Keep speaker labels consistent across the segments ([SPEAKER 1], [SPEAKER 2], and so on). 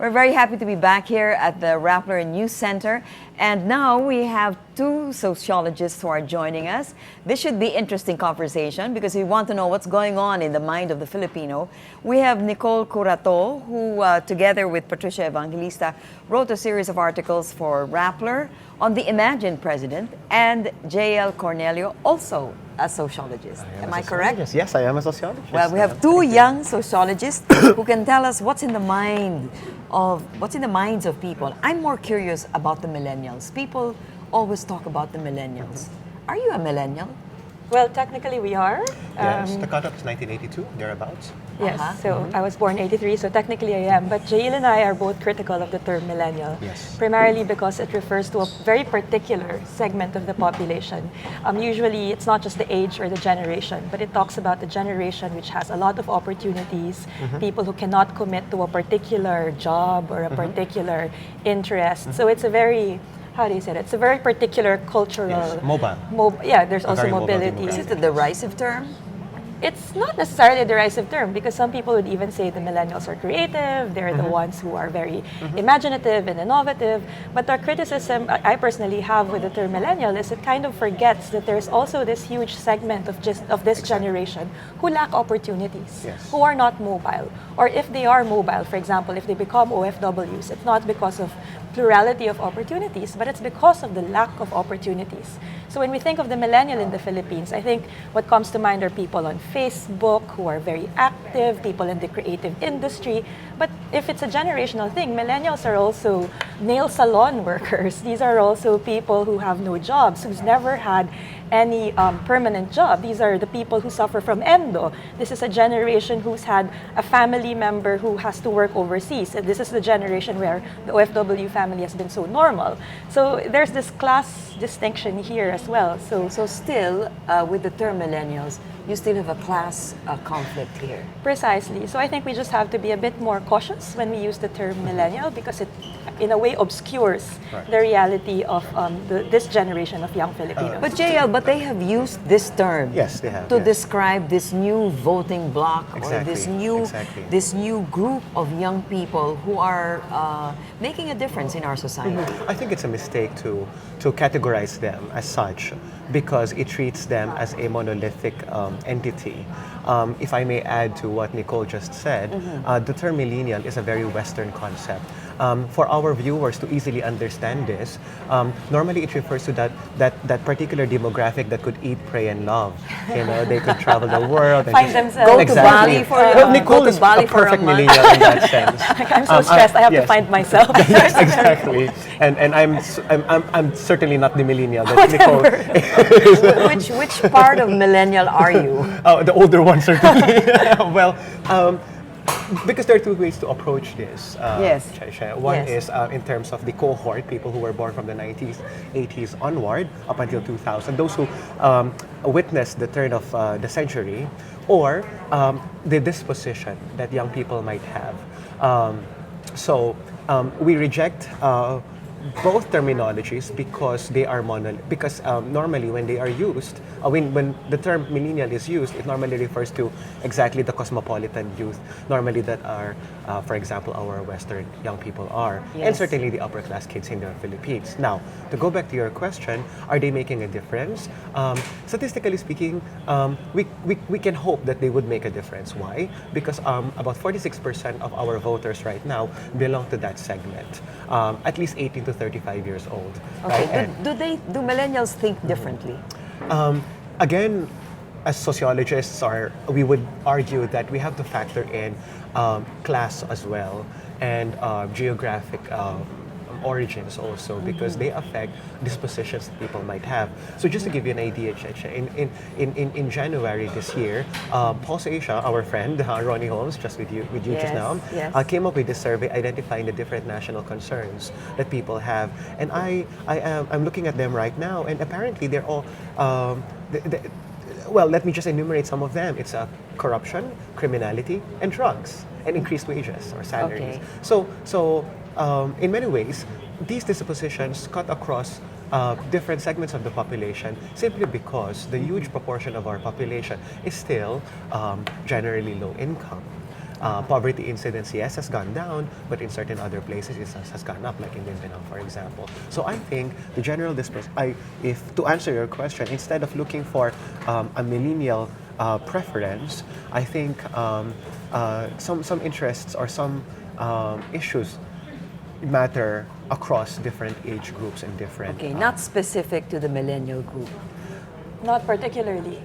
[SPEAKER 1] We're very happy to be back here at the Rappler News Center. And now we have two sociologists who are joining us. This should be interesting conversation because we want to know what's going on in the mind of the Filipino. We have Nicole Curato, who together with Patricia Evangelista wrote a series of articles for Rappler on the imagined president, and Jayeel Cornelio, also a sociologist. Am I correct?
[SPEAKER 2] Yes, I am a sociologist.
[SPEAKER 1] Well, we have two young sociologists who can tell us what's in the minds of people. I'm more curious about the millennials. People always talk about the millennials. Are you a millennial?
[SPEAKER 3] Well, technically we are.
[SPEAKER 2] Yes, the cutoff is 1982, thereabouts.
[SPEAKER 3] Yes, so I was born 83, so technically I am. But Jayeel and I are both critical of the term millennial.
[SPEAKER 2] Yes.
[SPEAKER 3] Primarily because it refers to a very particular segment of the population. Usually it's not just the age or the generation, but it talks about the generation which has a lot of opportunities, people who cannot commit to a particular job or a particular interest. So it's a very, how do you say it? It's a very particular cultural...
[SPEAKER 2] Yes, mobile.
[SPEAKER 3] Yeah, there's also
[SPEAKER 2] very mobile
[SPEAKER 3] mobility.
[SPEAKER 1] Is it a derisive term?
[SPEAKER 3] It's not necessarily a derisive term because some people would even say the millennials are creative, they're the ones who are very imaginative and innovative. But our criticism I personally have with the term millennial is it kind of forgets that there's also this huge segment of this generation who lack opportunities, who are not mobile. Or if they are mobile, for example, if they become OFWs, it's not because of plurality of opportunities, but it's because of the lack of opportunities. So when we think of the millennial in the Philippines, I think what comes to mind are people on Facebook who are very active, people in the creative industry. But if it's a generational thing, millennials are also nail salon workers. These are also people who have no jobs, who's never had any permanent job. These are the people who suffer from endo. This is a generation who's had a family member who has to work overseas. And this is the generation where the OFW family has been so normal. So there's this class distinction here as well. So
[SPEAKER 1] Still, with the term millennials, you still have a class conflict here.
[SPEAKER 3] Precisely. So I think we just have to be a bit more cautious when we use the term millennial because it, in a way, obscures the reality of this generation of young Filipinos.
[SPEAKER 1] But Jayeel, but they have used this term
[SPEAKER 2] Yes, they have.
[SPEAKER 1] to describe this new voting bloc or this
[SPEAKER 2] Exactly.
[SPEAKER 1] new group of young people who are making a difference in our society.
[SPEAKER 2] I think it's a mistake to categorize them as such because it treats them as a monolithic entity. If I may add to what Nicole just said, the term millennial is a very Western concept. For our viewers to easily understand this, normally it refers to that particular demographic that could eat, pray, and love. You know, they could travel the world and
[SPEAKER 3] Find
[SPEAKER 2] just
[SPEAKER 3] themselves.
[SPEAKER 1] Go to Bali for
[SPEAKER 2] Well, Nicole
[SPEAKER 1] go to
[SPEAKER 2] is
[SPEAKER 1] Bali
[SPEAKER 2] a
[SPEAKER 1] for a
[SPEAKER 2] perfect
[SPEAKER 1] month.
[SPEAKER 2] millennial in that sense.
[SPEAKER 3] I'm so stressed. I have to
[SPEAKER 2] yes.
[SPEAKER 3] find myself.
[SPEAKER 2] Exactly, and I'm certainly not the millennial that Nicole.
[SPEAKER 1] Which part of millennial are you?
[SPEAKER 2] Oh, the older one certainly. Well, because there are two ways to approach this.
[SPEAKER 1] Yes.
[SPEAKER 2] One
[SPEAKER 1] Yes.
[SPEAKER 2] is in terms of the cohort, people who were born from the 90s, 80s onward up until 2000, those who witnessed the turn of the century, or the disposition that young people might have. We reject both terminologies because they are normally when they are used, when the term millennial is used, it normally refers to exactly the cosmopolitan youth, normally that are, for example, our Western young people are, and certainly the upper class kids in the Philippines. Now, to go back to your question, are they making a difference? Statistically speaking, we can hope that they would make a difference. Why? Because about 46% of our voters right now belong to that segment, at least 18 to 35 years old.
[SPEAKER 1] Okay.
[SPEAKER 2] Right?
[SPEAKER 1] Do millennials think differently?
[SPEAKER 2] Again, as sociologists, we would argue that we have to factor in class as well and geographic origins also because they affect dispositions that people might have. So just to give you an idea, Cheche, in January this year, Pulse Asia, our friend Ronnie Holmes, just with you just now, came up with this survey identifying the different national concerns that people have, and I'm looking at them right now, and apparently they're all. Well, let me just enumerate some of them. It's corruption, criminality, and drugs, and increased wages or salaries.
[SPEAKER 1] Okay.
[SPEAKER 2] In many ways, these dispositions cut across different segments of the population simply because the huge proportion of our population is still generally low income. poverty incidence, yes, has gone down, but in certain other places it has gone up, like in Mindanao, for example. So I think the general if to answer your question, instead of looking for a millennial preference, I think some interests or some issues matter across different age groups and different.
[SPEAKER 1] Okay, not specific to the millennial group.
[SPEAKER 3] Not particularly.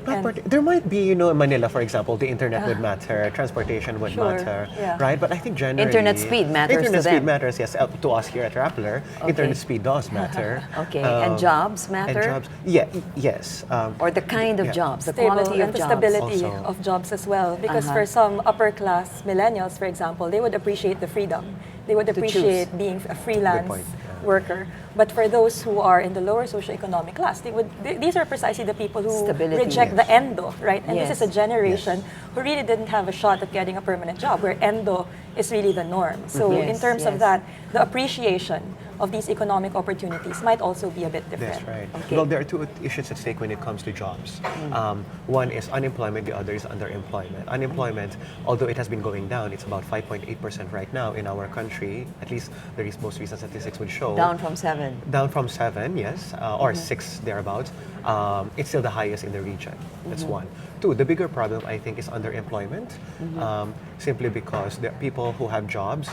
[SPEAKER 2] There might be, in Manila, for example, the internet would matter, transportation would
[SPEAKER 3] Sure,
[SPEAKER 2] matter,
[SPEAKER 3] yeah.
[SPEAKER 2] right? But I think generally...
[SPEAKER 1] Internet speed matters
[SPEAKER 2] Internet
[SPEAKER 1] to
[SPEAKER 2] speed
[SPEAKER 1] them.
[SPEAKER 2] matters, yes. To us here at Rappler, internet speed does matter.
[SPEAKER 1] Okay, and jobs matter?
[SPEAKER 2] And jobs, yeah, yes.
[SPEAKER 1] Or the kind of jobs, the
[SPEAKER 3] Stable
[SPEAKER 1] quality of
[SPEAKER 3] and the
[SPEAKER 1] jobs.
[SPEAKER 3] stability
[SPEAKER 2] Also.
[SPEAKER 3] of jobs as well. Because for some upper class millennials, for example, they would appreciate the freedom. They would appreciate being a freelance
[SPEAKER 2] point, yeah.
[SPEAKER 3] worker. But for those who are in the lower socioeconomic class, these are precisely the people who
[SPEAKER 1] Stability,
[SPEAKER 3] reject
[SPEAKER 2] yes.
[SPEAKER 3] the endo, right? And
[SPEAKER 1] Yes.
[SPEAKER 3] this is a generation who really didn't have a shot at getting a permanent job, where endo is really the norm. So
[SPEAKER 1] Yes,
[SPEAKER 3] in terms
[SPEAKER 1] yes.
[SPEAKER 3] of that, the appreciation of these economic opportunities might also be a bit different.
[SPEAKER 2] That's right.
[SPEAKER 1] Okay.
[SPEAKER 2] Well, there are two issues at stake when it comes to jobs. One is unemployment, the other is underemployment. Unemployment, although it has been going down, it's about 5.8% right now in our country. At least the most recent statistics would show.
[SPEAKER 1] Down from 7.
[SPEAKER 2] Down from 7, yes, or 6 thereabouts. It's still the highest in the region. That's one. Two, the bigger problem I think is underemployment. Simply because there are people who have jobs.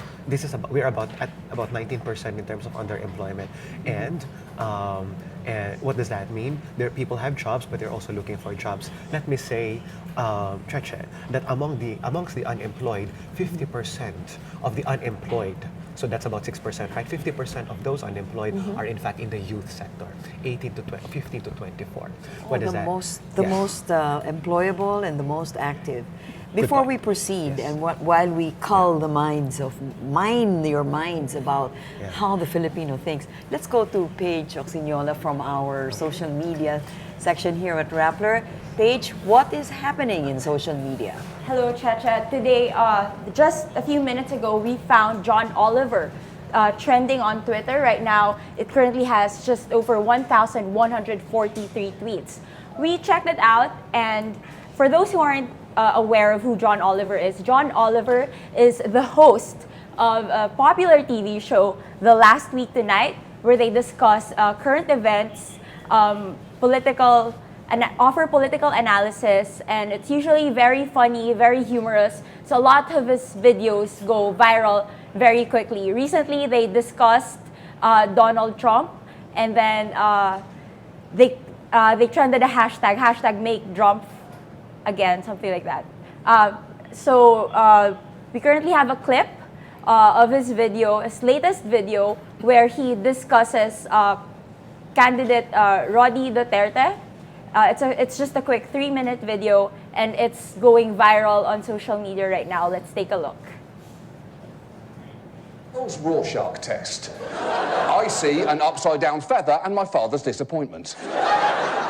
[SPEAKER 2] We're about at about 19% in terms of underemployment, and what does that mean? People have jobs, but they're also looking for jobs. Let me say, Cheche, that amongst the unemployed, 50% of the unemployed. So that's about 6%, right? 50% of those unemployed are in fact in the youth sector, 15 to 24. What is that?
[SPEAKER 1] The
[SPEAKER 2] Yes.
[SPEAKER 1] most employable and the most active. Before
[SPEAKER 2] point.
[SPEAKER 1] we proceed,
[SPEAKER 2] Yes.
[SPEAKER 1] and while we cull the mine your minds about
[SPEAKER 2] Yeah.
[SPEAKER 1] how the Filipino thinks, let's go to Paige Oxignola from our social media section here at Rappler. Paige, what is happening in social media?
[SPEAKER 4] Hello, Chacha. Today, just a few minutes ago, we found John Oliver trending on Twitter. Right now, it currently has just over 1,143 tweets. We checked it out, and for those who aren't aware of who John Oliver is the host of a popular TV show, The Last Week Tonight, where they discuss current events, offer political analysis, and it's usually very funny, very humorous. So a lot of his videos go viral very quickly. Recently, they discussed Donald Trump, and then they trended a hashtag make Trump again, something like that. We currently have a clip of his latest video, where he discusses candidate Roddy Duterte. It's just a quick 3-minute video, and it's going viral on social media right now. Let's take a look.
[SPEAKER 5] Rorschach test. I see an upside-down feather and my father's disappointment.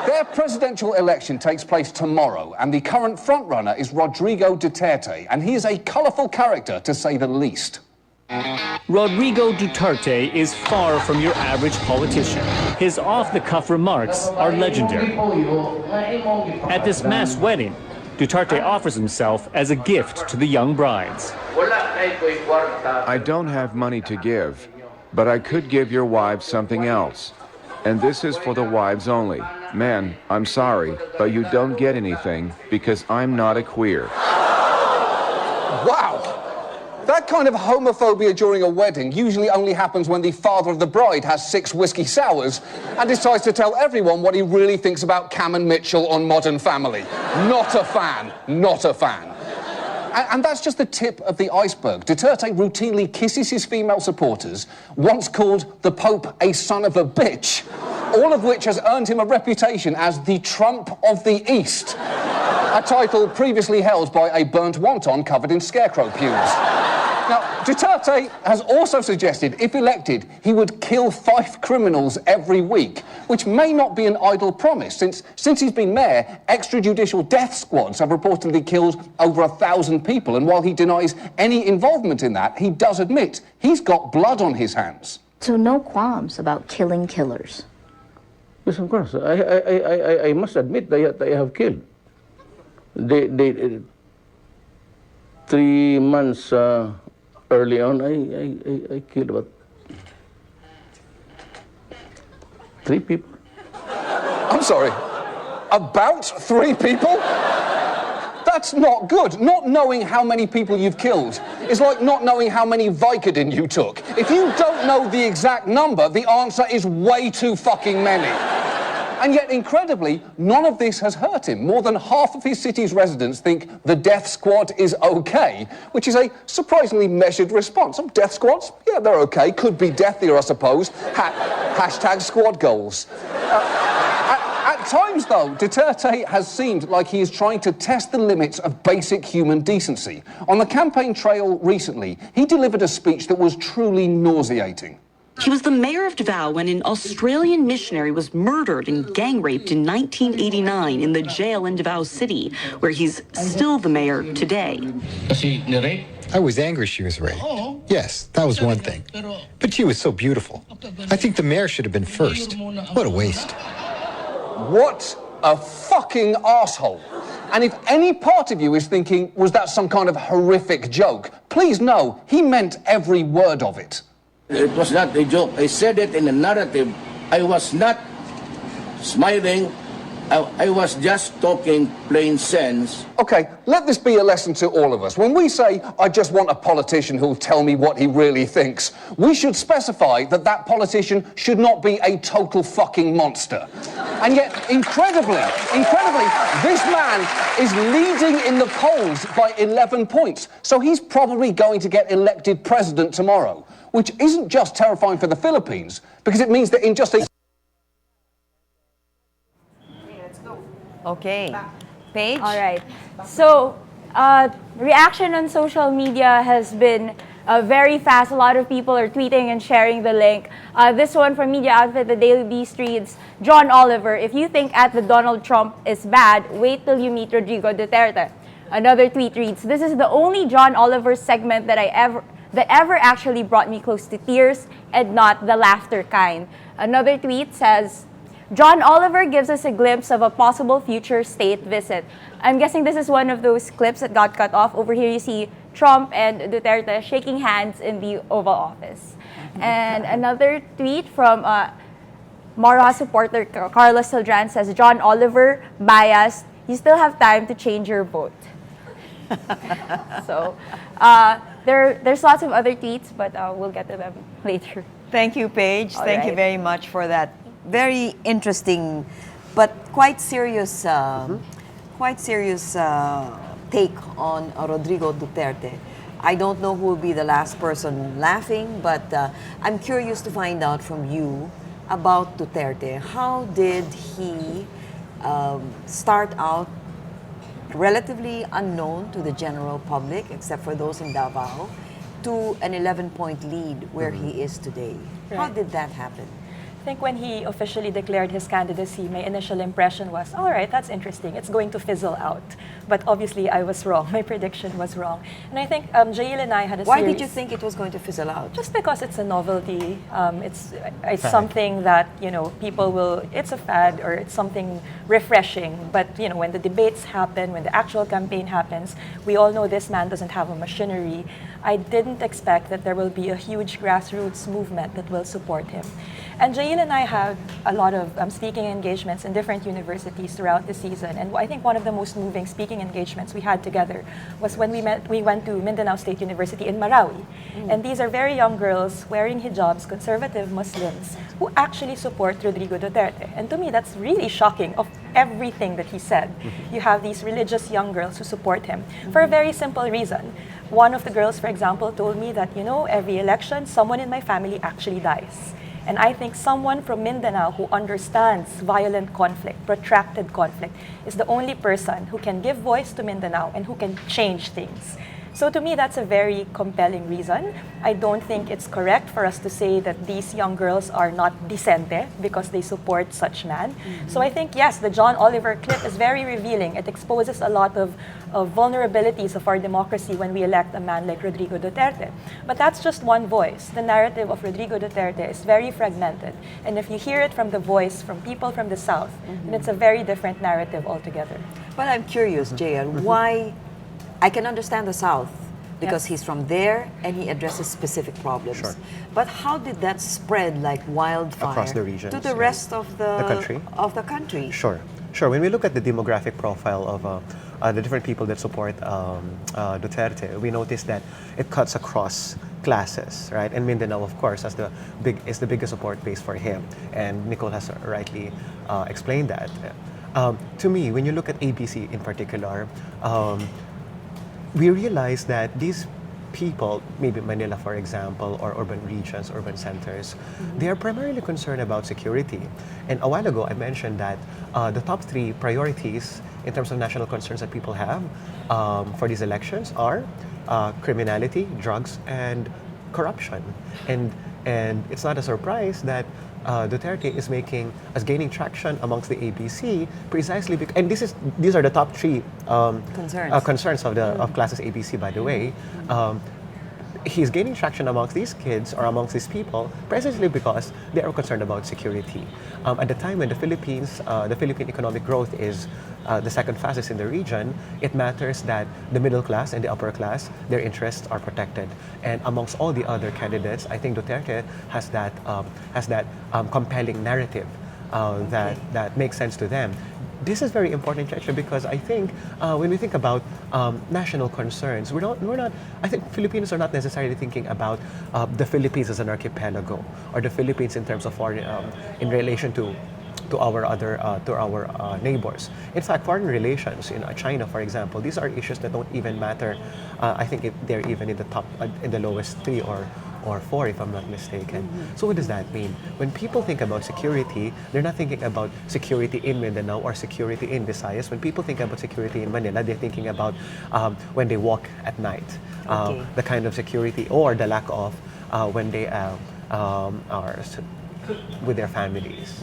[SPEAKER 5] Their presidential election takes place tomorrow, and the current frontrunner is Rodrigo Duterte, and he is a colourful character, to say the least.
[SPEAKER 6] Rodrigo Duterte is far from your average politician. His off-the-cuff remarks are legendary. At this mass wedding, Duterte offers himself as a gift to the young brides.
[SPEAKER 7] I don't have money to give, but I could give your wives something else. And this is for the wives only. Men, I'm sorry, but you don't get anything because I'm not a queer.
[SPEAKER 5] Wow! That kind of homophobia during a wedding usually only happens when the father of the bride has 6 whiskey sours and decides to tell everyone what he really thinks about Cam and Mitchell on Modern Family. Not a fan. Not a fan. And that's just the tip of the iceberg. Duterte routinely kisses his female supporters, once called the Pope a son of a bitch, all of which has earned him a reputation as the Trump of the East, a title previously held by a burnt wonton covered in scarecrow pubes. Now, Duterte has also suggested, if elected, he would kill 5 criminals every week, which may not be an idle promise, since he's been mayor, extrajudicial death squads have reportedly killed over 1,000 people, and while he denies any involvement in that, he does admit he's got blood on his hands.
[SPEAKER 8] So no qualms about killing killers?
[SPEAKER 9] Yes, of course. I must admit that I have killed. 3 months early on, I killed about 3 people.
[SPEAKER 5] I'm sorry, about 3 people? That's not good. Not knowing how many people you've killed is like not knowing how many Vicodin you took. If you don't know the exact number, the answer is way too fucking many. And yet, incredibly, none of this has hurt him. More than half of his city's residents think the death squad is okay, which is a surprisingly measured response. Some death squads, yeah, they're okay. Could be deathier, I suppose. Hashtag squad goals. At times, though, Duterte has seemed like he is trying to test the limits of basic human decency. On the campaign trail recently, he delivered a speech that was truly nauseating.
[SPEAKER 10] He was the mayor of Davao when an Australian missionary was murdered and gang raped in 1989 in the jail in Davao City, where he's still the mayor today.
[SPEAKER 11] I was angry she was raped. Yes, that was one thing. But she was so beautiful. I think the mayor should have been first. What a waste.
[SPEAKER 5] What a fucking asshole. And if any part of you is thinking, was that some kind of horrific joke? Please know, he meant every word of it.
[SPEAKER 12] It was not a joke. I said it in a narrative. I was not smiling. I was just talking plain sense.
[SPEAKER 5] Okay, let this be a lesson to all of us. When we say, I just want a politician who'll tell me what he really thinks, we should specify that that politician should not be a total fucking monster. And yet, incredibly, this man is leading in the polls by 11 points. So he's probably going to get elected president tomorrow, which isn't just terrifying for the Philippines, because it means that in just a...
[SPEAKER 1] Okay. Paige?
[SPEAKER 4] All right. So, reaction on social media has been very fast. A lot of people are tweeting and sharing the link. This one from media outfit, The Daily Beast reads, John Oliver, if you think at the Donald Trump is bad, wait till you meet Rodrigo Duterte. Another tweet reads, this is the only John Oliver segment that ever actually brought me close to tears and not the laughter kind. Another tweet says, John Oliver gives us a glimpse of a possible future state visit. I'm guessing this is one of those clips that got cut off. Over here you see Trump and Duterte shaking hands in the Oval Office. And another tweet from Mara supporter Carlos Saldran says, John Oliver, biased, you still have time to change your vote. So there's lots of other tweets, but we'll get to them later.
[SPEAKER 1] Thank you, Paige.
[SPEAKER 4] All
[SPEAKER 1] Thank you
[SPEAKER 4] right.
[SPEAKER 1] very much for that very interesting but quite serious take on Rodrigo Duterte. I don't know who will be the last person laughing, but I'm curious to find out from you about Duterte. How did he start out relatively unknown to the general public, except for those in Davao, to an 11-point lead where he is today? How
[SPEAKER 3] Right.
[SPEAKER 1] did that happen?
[SPEAKER 3] I think when he officially declared his candidacy, my initial impression was, all right, that's interesting. It's going to fizzle out. But obviously, I was wrong. My prediction was wrong. And I think Jayeel and I had a
[SPEAKER 1] Why
[SPEAKER 3] series...
[SPEAKER 1] did you think it was going to fizzle out?
[SPEAKER 3] Just because it's a novelty. It's something that, people will... It's a fad or it's something refreshing. But, when the debates happen, when the actual campaign happens, we all know this man doesn't have a machinery. I didn't expect that there will be a huge grassroots movement that will support him. And Jayeel and I had a lot of speaking engagements in different universities throughout the season. And I think one of the most moving speaking engagements we had together was when we went to Mindanao State University in Marawi. And these are very young girls wearing hijabs, conservative Muslims, who actually support Rodrigo Duterte. And to me, that's really shocking of everything that he said. You have these religious young girls who support him for a very simple reason. One of the girls, for example, told me that, every election, someone in my family actually dies. And I think someone from Mindanao who understands violent conflict, protracted conflict, is the only person who can give voice to Mindanao and who can change things. So to me, that's a very compelling reason. I don't think it's correct for us to say that these young girls are not decente because they support such man. So I think, yes, the John Oliver clip is very revealing. It exposes a lot of vulnerabilities of our democracy when we elect a man like Rodrigo Duterte. But that's just one voice. The narrative of Rodrigo Duterte is very fragmented. And if you hear it from the voice from people from the South, then it's a very different narrative altogether.
[SPEAKER 1] But I'm curious, Jayeel, why... I can understand the South because
[SPEAKER 3] Yes.
[SPEAKER 1] he's from there and he addresses specific problems.
[SPEAKER 2] Sure.
[SPEAKER 1] But how did that spread like wildfire
[SPEAKER 2] Across the regions,
[SPEAKER 1] to the
[SPEAKER 2] yeah.
[SPEAKER 1] rest of the
[SPEAKER 2] country?
[SPEAKER 1] Of the country?
[SPEAKER 2] Sure, sure. When we look at the demographic profile of the different people that support Duterte, we notice that it cuts across classes, right? And Mindanao, of course, is the biggest support base for him, and Nicole has rightly explained that. To me, when you look at ABC in particular, we realize that these people, maybe Manila, for example, or urban regions, urban centers, they are primarily concerned about security. And a while ago, I mentioned that the top 3 priorities in terms of national concerns that people have for these elections are criminality, drugs, and corruption. And it's not a surprise that Duterte is gaining traction amongst the ABC precisely because, and these are the top 3 concerns of classes ABC, by the way. He's gaining traction amongst these kids or amongst these people precisely because they are concerned about security. At the time when the Philippine economic growth is the second fastest in the region, it matters that the middle class and the upper class, their interests are protected. And amongst all the other candidates, I think Duterte has that compelling narrative that makes sense to them. This is very important, Checha, because I think when we think about national concerns, we're not. I think Filipinos are not necessarily thinking about the Philippines as an archipelago or the Philippines in terms of foreign, in relation to our neighbors. In fact, foreign relations in China, for example, these are issues that don't even matter. I think they're even in the top, in the lowest 3 or 4, if I'm not mistaken. So what does that mean? When people think about security, they're not thinking about security in Mindanao or security in Visayas. When people think about security in Manila, they're thinking about when they walk at night, the kind of security or the lack of when they are with their families.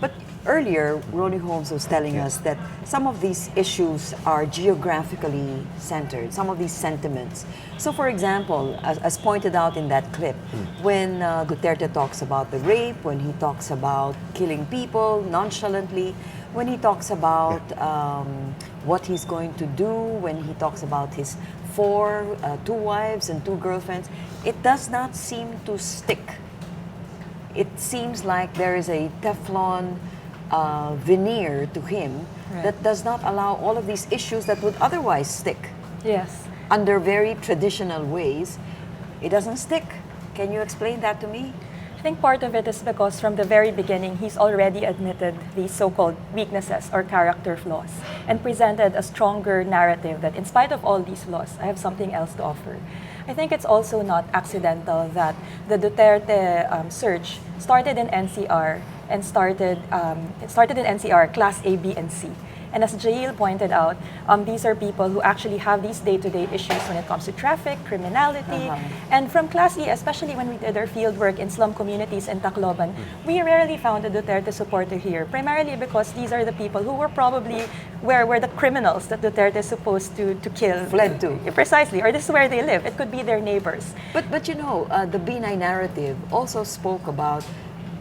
[SPEAKER 1] But earlier, Ronnie Holmes was telling us that some of these issues are geographically centered, some of these sentiments. So for example, as pointed out in that clip, when Duterte talks about the rape, when he talks about killing people nonchalantly, when he talks about what he's going to do, when he talks about his 2 wives and 2 girlfriends, it does not seem to stick. It seems like there is a Teflon veneer to him that does not allow all of these issues that would otherwise stick.
[SPEAKER 3] Yes.
[SPEAKER 1] Under very traditional ways, it doesn't stick. Can you explain that to me?
[SPEAKER 3] I think part of it is because from the very beginning, he's already admitted these so-called weaknesses or character flaws and presented a stronger narrative that in spite of all these flaws, I have something else to offer. I think it's also not accidental that the Duterte surge started in NCR and started in NCR Class A, B, and C. And as Jayeel pointed out, these are people who actually have these day-to-day issues when it comes to traffic, criminality. And from Class E, especially when we did our field work in slum communities in Tacloban, we rarely found a Duterte supporter here, primarily because these are the people who were probably where the criminals that Duterte is supposed to kill
[SPEAKER 1] fled to.
[SPEAKER 3] Precisely, or this is where they live. It could be their neighbors.
[SPEAKER 1] But you know, the Binay narrative also spoke about,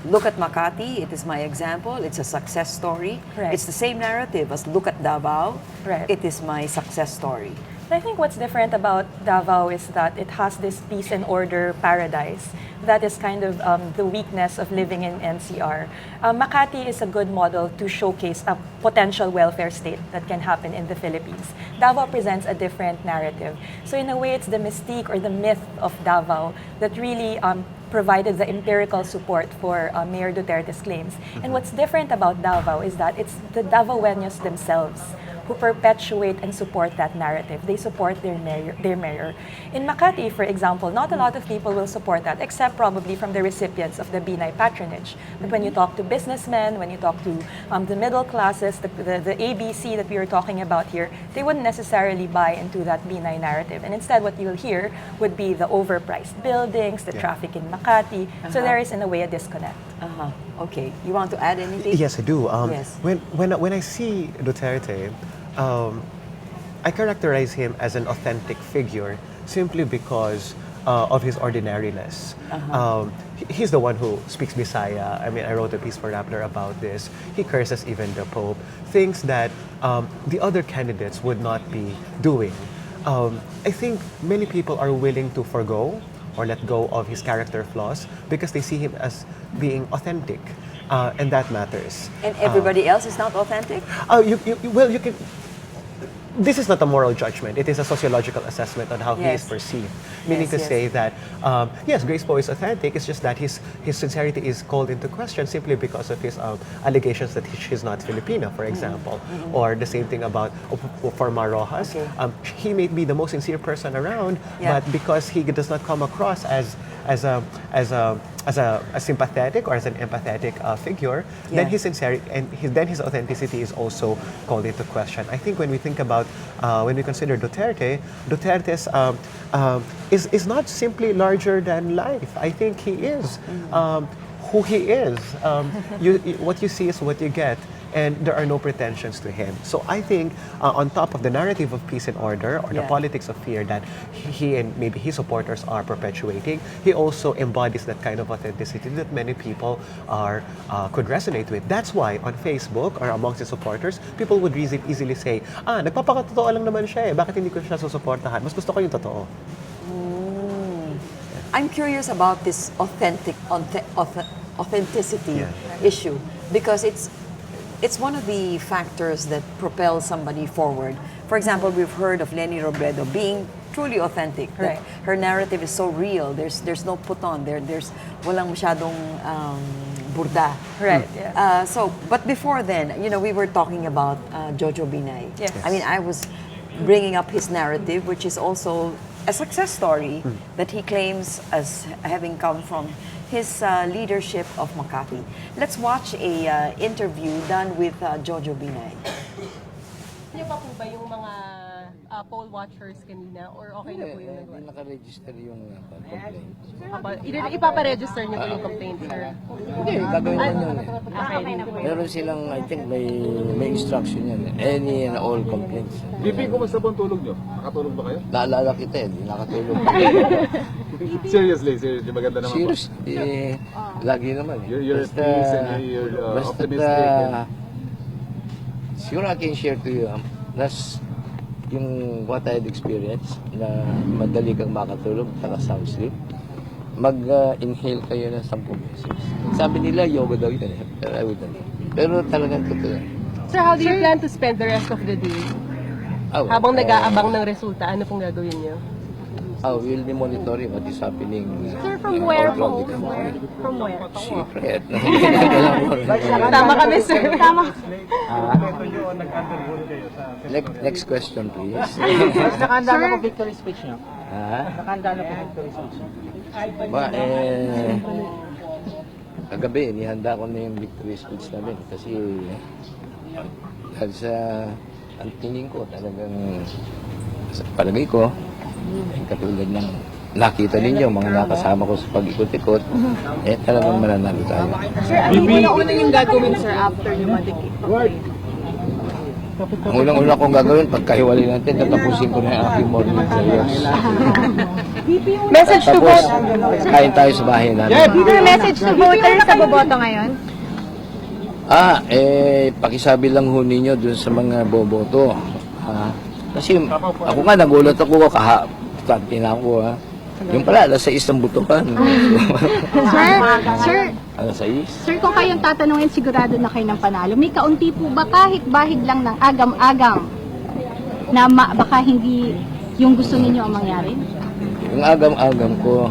[SPEAKER 1] look at Makati, it is my example, it's a success story.
[SPEAKER 3] Right.
[SPEAKER 1] It's the same narrative as look at Davao, it is my success story.
[SPEAKER 3] I think what's different about Davao is that it has this peace and order paradise that is kind of the weakness of living in NCR. Makati is a good model to showcase a potential welfare state that can happen in the Philippines. Davao presents a different narrative. So in a way, it's the mystique or the myth of Davao that really provided the empirical support for Mayor Duterte's claims. And what's different about Davao is that it's the Davaoenos themselves who perpetuate and support that narrative. They support their mayor. In Makati, for example, not a lot of people will support that, except probably from the recipients of the Binay patronage. But when you talk to businessmen, when you talk to the middle classes, the ABC that we were talking about here, they wouldn't necessarily buy into that Binay narrative. And instead, what you'll hear would be the overpriced buildings, the traffic in Makati. So there is, in a way, a disconnect.
[SPEAKER 1] Okay. You want to add anything?
[SPEAKER 2] Yes, I do.
[SPEAKER 1] Yes.
[SPEAKER 2] When I see Duterte, I characterize him as an authentic figure simply because of his ordinariness. He's the one who speaks Bisaya. I mean, I wrote a piece for Rappler about this. He curses even the Pope. Things that the other candidates would not be doing. I think many people are willing to forgo or let go of his character flaws because they see him as being authentic, and that matters.
[SPEAKER 1] And everybody else is not authentic?
[SPEAKER 2] Well, you can. This is not a moral judgment. It is a sociological assessment on how he is
[SPEAKER 1] Yes.
[SPEAKER 2] perceived. Meaning to say that, yes, Grace Poe is authentic. It's just that his sincerity is called into question simply because of his allegations that she's not Filipino, for example. Or the same thing about for Mar Rojas. He may be the most sincere person around, but because he does not come across as a sympathetic or as an empathetic figure, then his sincerity and his authenticity is also called into question. I think when we think about when we consider Duterte's is not simply larger than life. I think he is who he is. What you see is what you get. And there are no pretensions to him. So I think on top of the narrative of peace and order or the politics of fear that he and maybe his supporters are perpetuating, he also embodies that kind of authenticity that many people could resonate with. That's why on Facebook or amongst his supporters, people would easily say, nagpapakatotoo lang naman siya eh, bakit hindi ko siya susuportahan? Mas gusto ko yung totoo.
[SPEAKER 1] I'm curious about this authenticity issue because it's one of the factors that propels somebody forward. For example, we've heard of Leni Robredo being truly authentic. That her narrative is so real. There's no put on. There's walang masyadong burda.
[SPEAKER 3] Right. Yeah.
[SPEAKER 1] But before then, we were talking about Jojo Binay.
[SPEAKER 3] Yes.
[SPEAKER 1] I mean, I was bringing up his narrative, which is also a success story that he claims as having come from his leadership of Makati. Let's watch a interview done with Jojo Binay.
[SPEAKER 13] Niyo pa po ba yung mga poll watchers kanina or okay na po yung nagawa?
[SPEAKER 12] Hindi naka-register yung complaint.
[SPEAKER 13] Ipaparegister niyo po yung complaint, sir?
[SPEAKER 12] Hindi, gagawin naman yun.
[SPEAKER 13] Okay na po.
[SPEAKER 12] Meron silang, I think, may instruction yan. Any and all complaints.
[SPEAKER 14] BP, kumusta po ang tulog nyo? Nakatulog ba kayo?
[SPEAKER 12] Naalala kita eh, hindi nakatulog.
[SPEAKER 14] Seriously, maganda naman po.
[SPEAKER 12] Serious, lagi naman.
[SPEAKER 14] You're at peace and you're optimistic.
[SPEAKER 12] Siguro I can share to you, that's yung what I had experienced na madali kang makatulog, sound sleep. Mag-inhale kayo ng 10 beses. Sabi nila, yoga daw yun eh. Pero I wouldn't. Pero talagang totoo.
[SPEAKER 13] Sir, how do you plan to spend the rest of the day? Habang nag-aabang ng resulta, ano pong gagawin niyo?
[SPEAKER 12] We'll be monitoring what is happening.
[SPEAKER 13] Sir, from where po? From where?
[SPEAKER 12] Secret.
[SPEAKER 13] Tama kami, sir. Tama.
[SPEAKER 12] Next question, please.
[SPEAKER 15] Nakahanda na po victory speech niyo? Nakahanda na po victory speech niyo?
[SPEAKER 12] Kagabi, nihanda ko na yung victory speech namin kasi dahil sa ang tingin ko talagang sa palagay ko katulad ng nakita ninyo, mga nakasama ko sa pag-ikot-ikot, talagang mananalo tayo.
[SPEAKER 13] Sir, ano po na una yung gagawin, sir, after yung madikit?
[SPEAKER 12] Ang unang-una kong gagawin, pagkahiwalay natin, tatapusin ko na yung aking morning prayers.
[SPEAKER 13] Message to
[SPEAKER 12] voters. Tapos, kain tayo sa bahay namin.
[SPEAKER 13] Message to voters sa boboto ngayon?
[SPEAKER 12] Pakisabi lang ho ninyo dun sa mga boboto. Kasi ako nga, nagulat ako kahapon na ako. Yung pala, alas 6 ang butukan.
[SPEAKER 15] Sir,
[SPEAKER 12] Alas 6?
[SPEAKER 15] sir, kung kayong tatanungin, sigurado na kayo ng panalo. May kaunti po ba kahit bahid lang ng agam-agam na baka hindi yung gusto ninyo ang mangyari?
[SPEAKER 12] Yung agam-agam ko,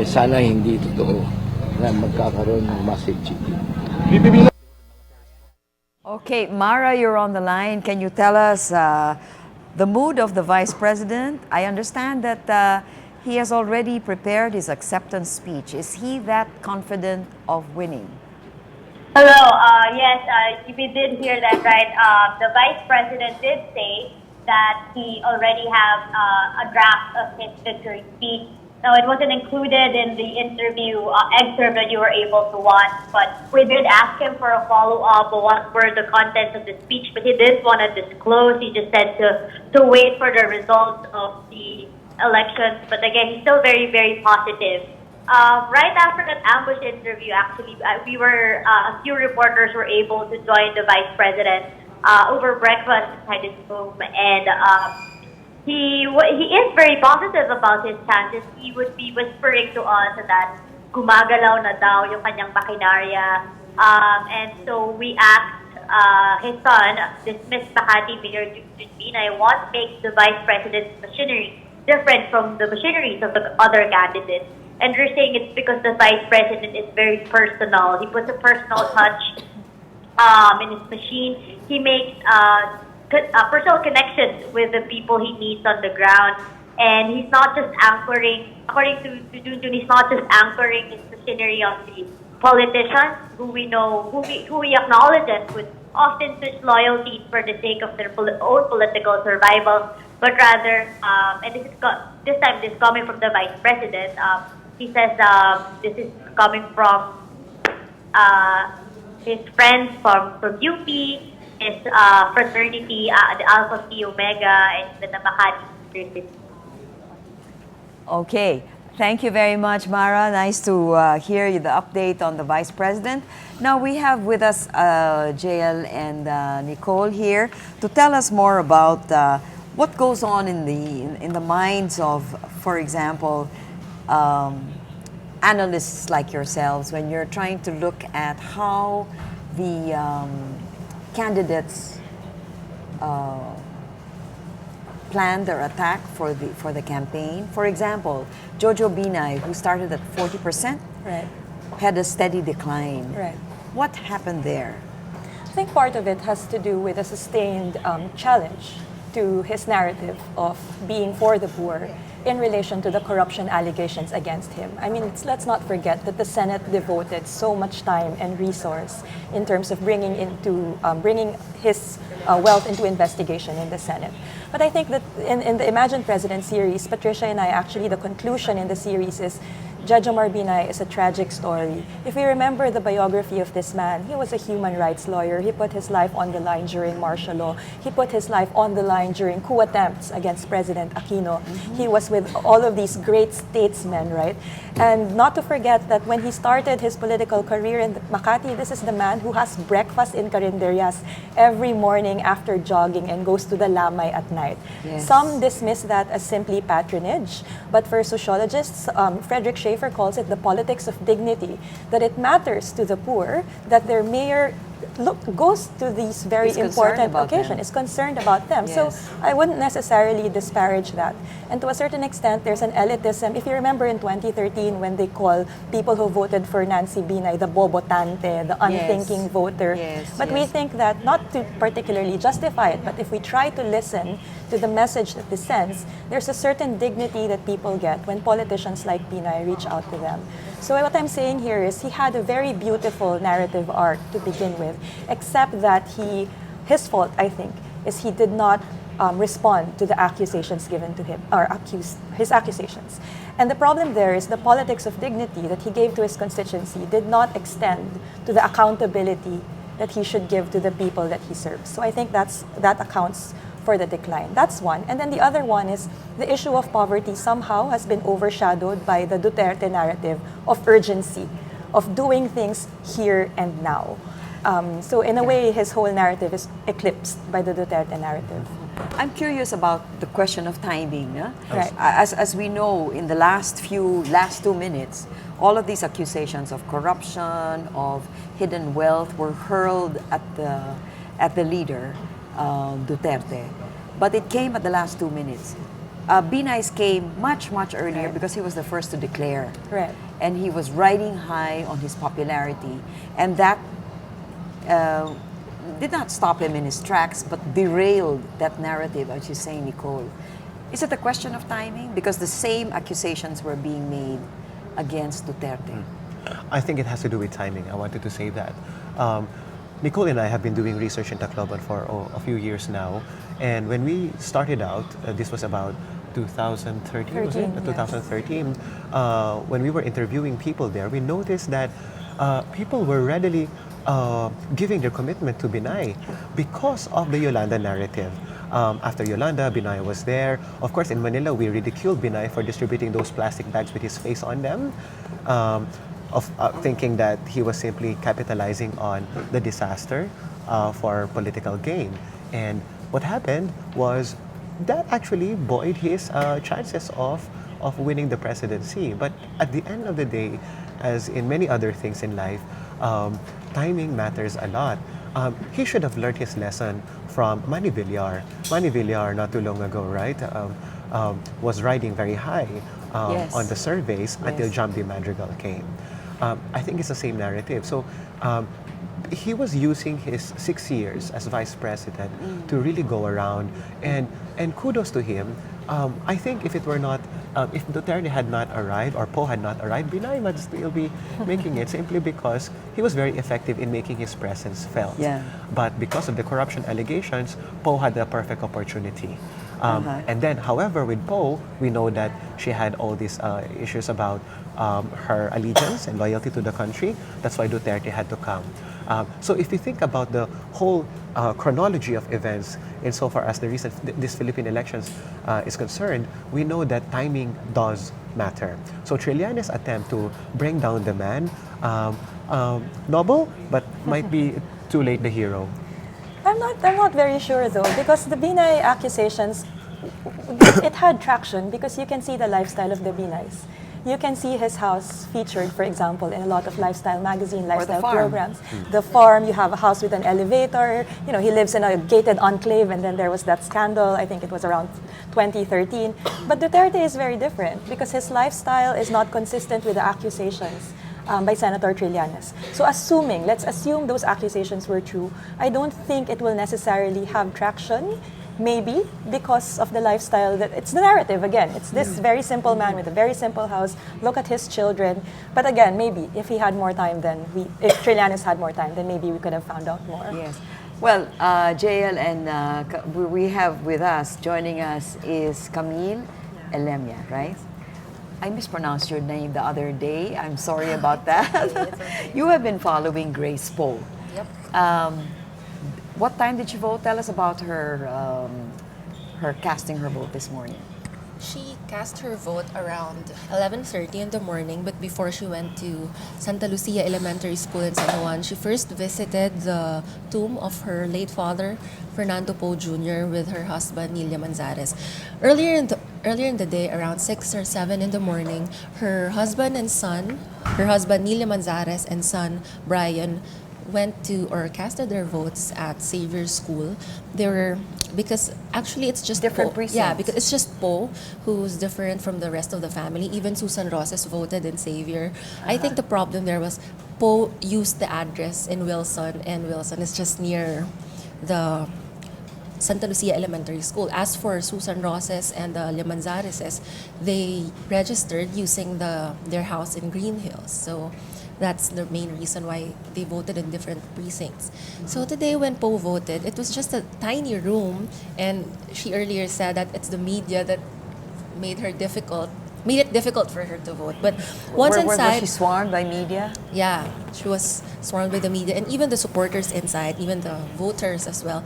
[SPEAKER 12] sana hindi totoo na magkakaroon ng massive cheating.
[SPEAKER 1] Okay, Mara, you're on the line. Can you tell us the mood of the Vice President? I understand that he has already prepared his acceptance speech. Is he that confident of winning?
[SPEAKER 16] Hello, yes, we did hear that, right? The Vice President did say that he already has a draft of his victory speech. Now, it wasn't included in the interview excerpt that you were able to watch, but we did ask him for a follow-up of what were the contents of the speech, but he didn't want to disclose. He just said to wait for the results of the elections. But again, he's still very, very positive. Right after that ambush interview, actually, we were, a few reporters were able to join the Vice President over breakfast inside his room, and he is very positive about his chances. He would be whispering to us that gumagalaw na daw yung kanyang makinarya. And so we asked his son, dismissed Makati Mayor Binay, what makes the Vice President's machinery different from the machineries of the other candidates. And we're saying it's because the Vice President is very personal. He puts a personal touch in his machine. He makes personal connections with the people he meets on the ground. And he's not just anchoring, according to Junjun, he's not just anchoring his machinery on the politicians who we know, who he acknowledges would often switch loyalties for the sake of their own political survival, but rather, and this time this is coming from the Vice President, he says this is coming from his friends from UP, his fraternity, the Alpha Phi Omega, and the Makati University.
[SPEAKER 1] Okay. Thank you very much, Mara. Nice to hear you, the update on the Vice President. Now we have with us Jayeel and Nicole here to tell us more about what goes on in the minds of, for example, analysts like yourselves when you're trying to look at how the candidates plan their attack for the campaign. For example, Jojo Binay, who started at 40%,
[SPEAKER 3] right,
[SPEAKER 1] had a steady decline.
[SPEAKER 3] Right.
[SPEAKER 1] What happened there?
[SPEAKER 3] I think part of it has to do with a sustained challenge to his narrative of being for the poor in relation to the corruption allegations against him. I mean, let's not forget that the Senate devoted so much time and resource in terms of bringing his wealth into investigation in the Senate. But I think that in the Imagine President series, Patricia and I, actually the conclusion in the series is Judge Omar Binay is a tragic story. If we remember the biography of this man, he was a human rights lawyer. He put his life on the line during martial law. He put his life on the line during coup attempts against President Aquino. Mm-hmm. He was with all of these great statesmen, right? And not to forget that when he started his political career in Makati, this is the man who has breakfast in Carinderias every morning after jogging and goes to the Lamay at night. Yes. Some dismiss that as simply patronage, but for sociologists, Frederick Schaefer calls it the politics of dignity, that it matters to the poor that their mayor goes to these very important occasions, is concerned about them. Yes. So I wouldn't necessarily disparage that. And to a certain extent, there's an elitism. If you remember in 2013 when they call people who voted for Nancy Binay the bobotante, the unthinking voter. Yes. But we think that, not to particularly justify it, but if we try to listen to the message that this sends, there's a certain dignity that people get when politicians like Binay reach out to them. So what I'm saying here is he had a very beautiful narrative arc to begin with, except that his fault, I think, is he did not respond to the accusations given to him, or his accusations. And the problem there is the politics of dignity that he gave to his constituency did not extend to the accountability that he should give to the people that he serves. So I think that accounts for the decline. That's one. And then the other one is the issue of poverty somehow has been overshadowed by the Duterte narrative of urgency, of doing things here and now. So in a way, his whole narrative is eclipsed by the Duterte narrative.
[SPEAKER 1] I'm curious about the question of timing. Huh?
[SPEAKER 3] Right.
[SPEAKER 1] As we know, in the last 2 minutes, all of these accusations of corruption, of hidden wealth were hurled at the leader, Duterte. But it came at the last 2 minutes. Binay's came much earlier because he was the first to declare.
[SPEAKER 3] Right.
[SPEAKER 1] And he was riding high on his popularity. And that did not stop him in his tracks, but derailed that narrative, as you say, Nicole. Is it a question of timing? Because the same accusations were being made against Duterte.
[SPEAKER 2] I think it has to do with timing. I wanted to say that. Nicole and I have been doing research in Tacloban for a few years now. And when we started out, this was about 2013, was it?
[SPEAKER 3] Yes.
[SPEAKER 2] 2013. When we were interviewing people there, we noticed that people were readily giving their commitment to Binay because of the Yolanda narrative. After Yolanda, Binay was there. Of course, in Manila, we ridiculed Binay for distributing those plastic bags with his face on them, thinking that he was simply capitalizing on the disaster for political gain. And what happened was that actually buoyed his chances of winning the presidency. But at the end of the day, as in many other things in life, timing matters a lot. He should have learned his lesson from Manny Villar. Manny Villar, not too long ago, right, was riding very high on the surveys until Jambi Madrigal came. I think it's the same narrative. So he was using his 6 years as vice president to really go around, and kudos to him. I think if it were not, if Duterte had not arrived or Poe had not arrived, Binay might still be making it simply because he was very effective in making his presence felt.
[SPEAKER 1] Yeah.
[SPEAKER 2] But because of the corruption allegations, Poe had the perfect opportunity. And then, however, with Poe, we know that she had all these issues about her allegiance and loyalty to the country. That's why Duterte had to come. So if you think about the whole chronology of events insofar as this Philippine elections is concerned, we know that timing does matter. So Trillanes' attempt to bring down the man, noble, but might be too late the hero.
[SPEAKER 3] I'm not very sure though, because the Binay accusations, it had traction because you can see the lifestyle of the Binays. You can see his house featured, for example, in a lot of lifestyle magazine, lifestyle programs. The farm, you have a house with an elevator. You know, he lives in a gated enclave, and then there was that scandal. I think it was around 2013. But Duterte is very different because his lifestyle is not consistent with the accusations by Senator Trillanes. So let's assume those accusations were true, I don't think it will necessarily have traction. Maybe because of the lifestyle, that it's the narrative again. It's this very simple man with a very simple house. Look at his children. But again, maybe if he had more time, if Trillanes had more time, then maybe we could have found out more.
[SPEAKER 1] Yes. Well, Jayeel, and we have with us, joining us is Camille Elemia, right? I mispronounced your name the other day. I'm sorry about that. You have been following Grace Poe.
[SPEAKER 17] Yep.
[SPEAKER 1] What time did she vote? Tell us about her casting her vote this morning.
[SPEAKER 17] She cast her vote around 11:30 in the morning, but before she went to Santa Lucia Elementary School in San Juan, she first visited the tomb of her late father, Fernando Poe Jr., with her husband, Nilia Manzares. Earlier in the day, around 6 or 7 in the morning, her husband, Nilia Manzares, and son, Brian, went to or casted their votes at Xavier School. Because actually it's just
[SPEAKER 1] different
[SPEAKER 17] Poe.
[SPEAKER 1] precincts.
[SPEAKER 17] Yeah, because it's just Poe who's different from the rest of the family. Even Susan Roses voted in Xavier. I think the problem there was Poe used the address in Wilson, and Wilson is just near the Santa Lucia Elementary School. As for Susan Roses and the Limanzareses, they registered using their house in Green Hills. So that's the main reason why they voted in different precincts. So today when Poe voted, it was just a tiny room, and she earlier said that it's the media that made it difficult for her to vote. But once inside...
[SPEAKER 1] Was she swarmed by media?
[SPEAKER 17] Yeah, she was swarmed by the media, and even the supporters inside, even the voters as well.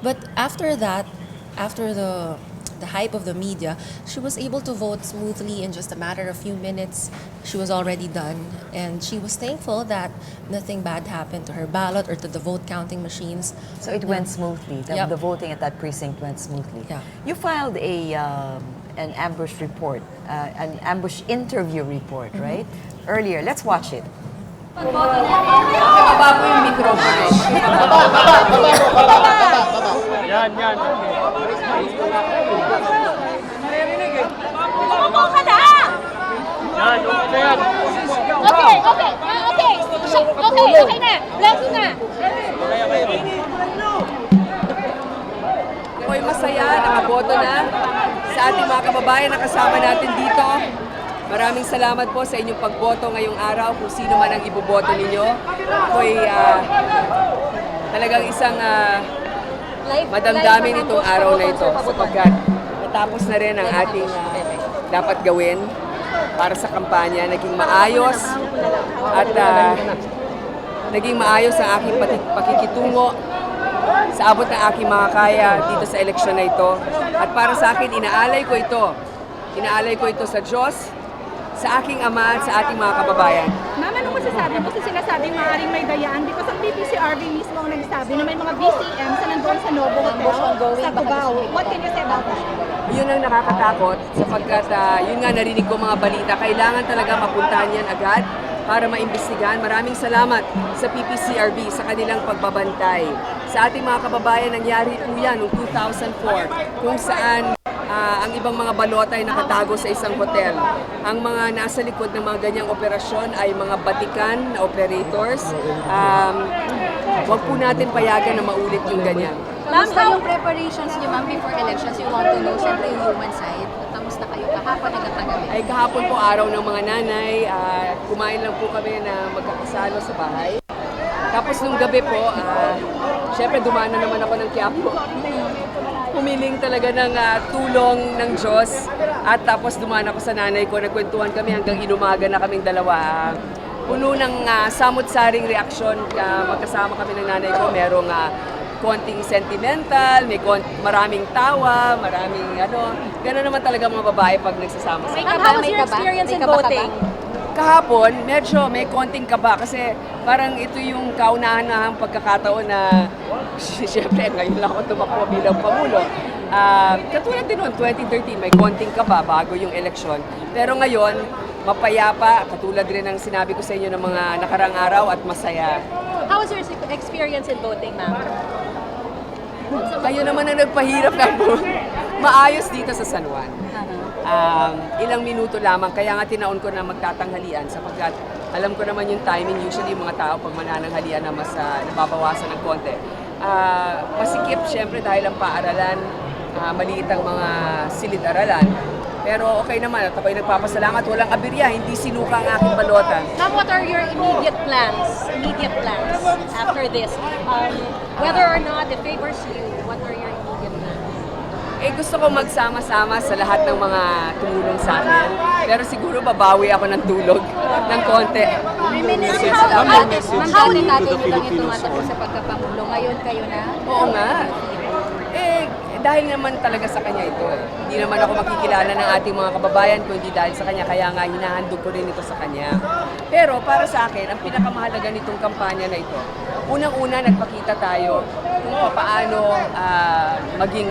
[SPEAKER 17] But after that, after the hype of the media, she was able to vote smoothly in just a matter of few minutes. She was already done, and she was thankful that nothing bad happened to her ballot or to the vote counting machines.
[SPEAKER 1] So it went smoothly. The voting at that precinct went smoothly.
[SPEAKER 17] Yeah.
[SPEAKER 1] You filed an ambush report, an ambush interview report, right? Earlier. Let's watch it.
[SPEAKER 18] Baba po yung microphone. Yan.
[SPEAKER 19] Umupo ka na!
[SPEAKER 18] Yan, umupo yan.
[SPEAKER 19] Okay. Okay na. Lagi na.
[SPEAKER 20] Ako'y masaya, nakaboto na sa ating mga kababayan na kasama natin dito. Maraming salamat po sa inyong pagboto ngayong araw, kung sino man ang iboboto ninyo. Ako'y talagang isang madamdamin itong araw na ito sapagkat natapos na rin ang ating dapat gawin para sa kampanya. Naging maayos at naging maayos ang aking pakikitungo sa abot ng aking mga kaya dito sa eleksyon na ito. At para sa akin, inaalay ko ito sa Diyos, sa aking ama at sa ating mga kababayan.
[SPEAKER 19] Mama, ano
[SPEAKER 15] masasabi mo sa sinasabing maaaring may dayaan? Because ang PPCRB mismo ang nagsabi na may mga BCMs na nandoon sa Novo Hotel sa Cubao. What can you say about that?
[SPEAKER 20] Yun ang nakakatakot sapagkat yun nga narinig ko mga balita. Kailangan talaga mapuntahan yan agad para maimbestigahan. Maraming salamat sa PPCRB sa kanilang pagbabantay. Sa ating mga kababayan, nangyari po yan noong 2004 kung saan ang ibang mga balota ay nakatago sa isang hotel. Ang mga nasa likod ng mga ganyang operasyon ay mga batikan na operators. Huwag po natin payagan na maulit yung ganyan.
[SPEAKER 21] Kamusta yung preparations niyo, ma'am, before elections? You want to know, syempre, yung human side. Kamusta kayo kahapon, nagkatagabi?
[SPEAKER 20] Ay kahapon po, araw ng mga nanay. Kumain lang po kami na magkakasalo sa bahay. Tapos nung gabi po, syempre dumaan na naman ako ng Quiapo. Humiling talaga ng tulong ng Diyos. At tapos dumaan ako sa nanay ko, nagkwentuhan kami hanggang inumaga na kaming dalawa. Puno ng samot-saring reaksyon. Magkasama kami ng nanay ko, merong konting sentimental, maraming tawa, maraming gano'n naman talaga mga babae pag nagsasama sa
[SPEAKER 21] How was your experience in voting?
[SPEAKER 20] Kahapon, medyo may konting kaba kasi parang ito yung kaunahan-nahang pagkakataon na siyempre ngayon lang ako tumakbo bilang Pangulo. Katulad din noon, 2013, may konting kaba bago yung eleksyon. Pero ngayon, mapayapa, katulad rin ng sinabi ko sa inyo ng mga nakarang araw at masaya.
[SPEAKER 21] How was your experience in voting, ma'am?
[SPEAKER 20] Kayo naman ang nagpahirap na po. Maayos dito sa San Juan. Ilang minuto lamang, kaya nga tinaon ko na magtatanghalian sapagkat alam ko naman yung timing, usually yung mga tao pag manananghalian na mas nababawasan ng konti. Masikip syempre dahil ang paaralan, maliit ang mga silid-aralan. Pero okay naman, at ako'y nagpapasalamat, walang abirya, hindi sinuka ang aking balota.
[SPEAKER 21] Ma'am, what are your immediate plans after this? Whether or not it favors you, what are your immediate plans?
[SPEAKER 20] Gusto ko magsama-sama sa lahat ng mga tumulong sa akin. Pero siguro babawi ako ng tulog ng konti.
[SPEAKER 21] Ma'am, dati nyo lang yung tumatakbo sa pagkapangulo. Ngayon kayo na?
[SPEAKER 20] Oo nga. Dahil naman talaga sa kanya ito. Hindi naman ako makikilala ng ating mga kababayan kung hindi dahil sa kanya. Kaya nga hinahandog ko rin ito sa kanya. Pero para sa akin, ang pinakamahalaga nitong kampanya na ito, unang-una nagpakita tayo kung paano maging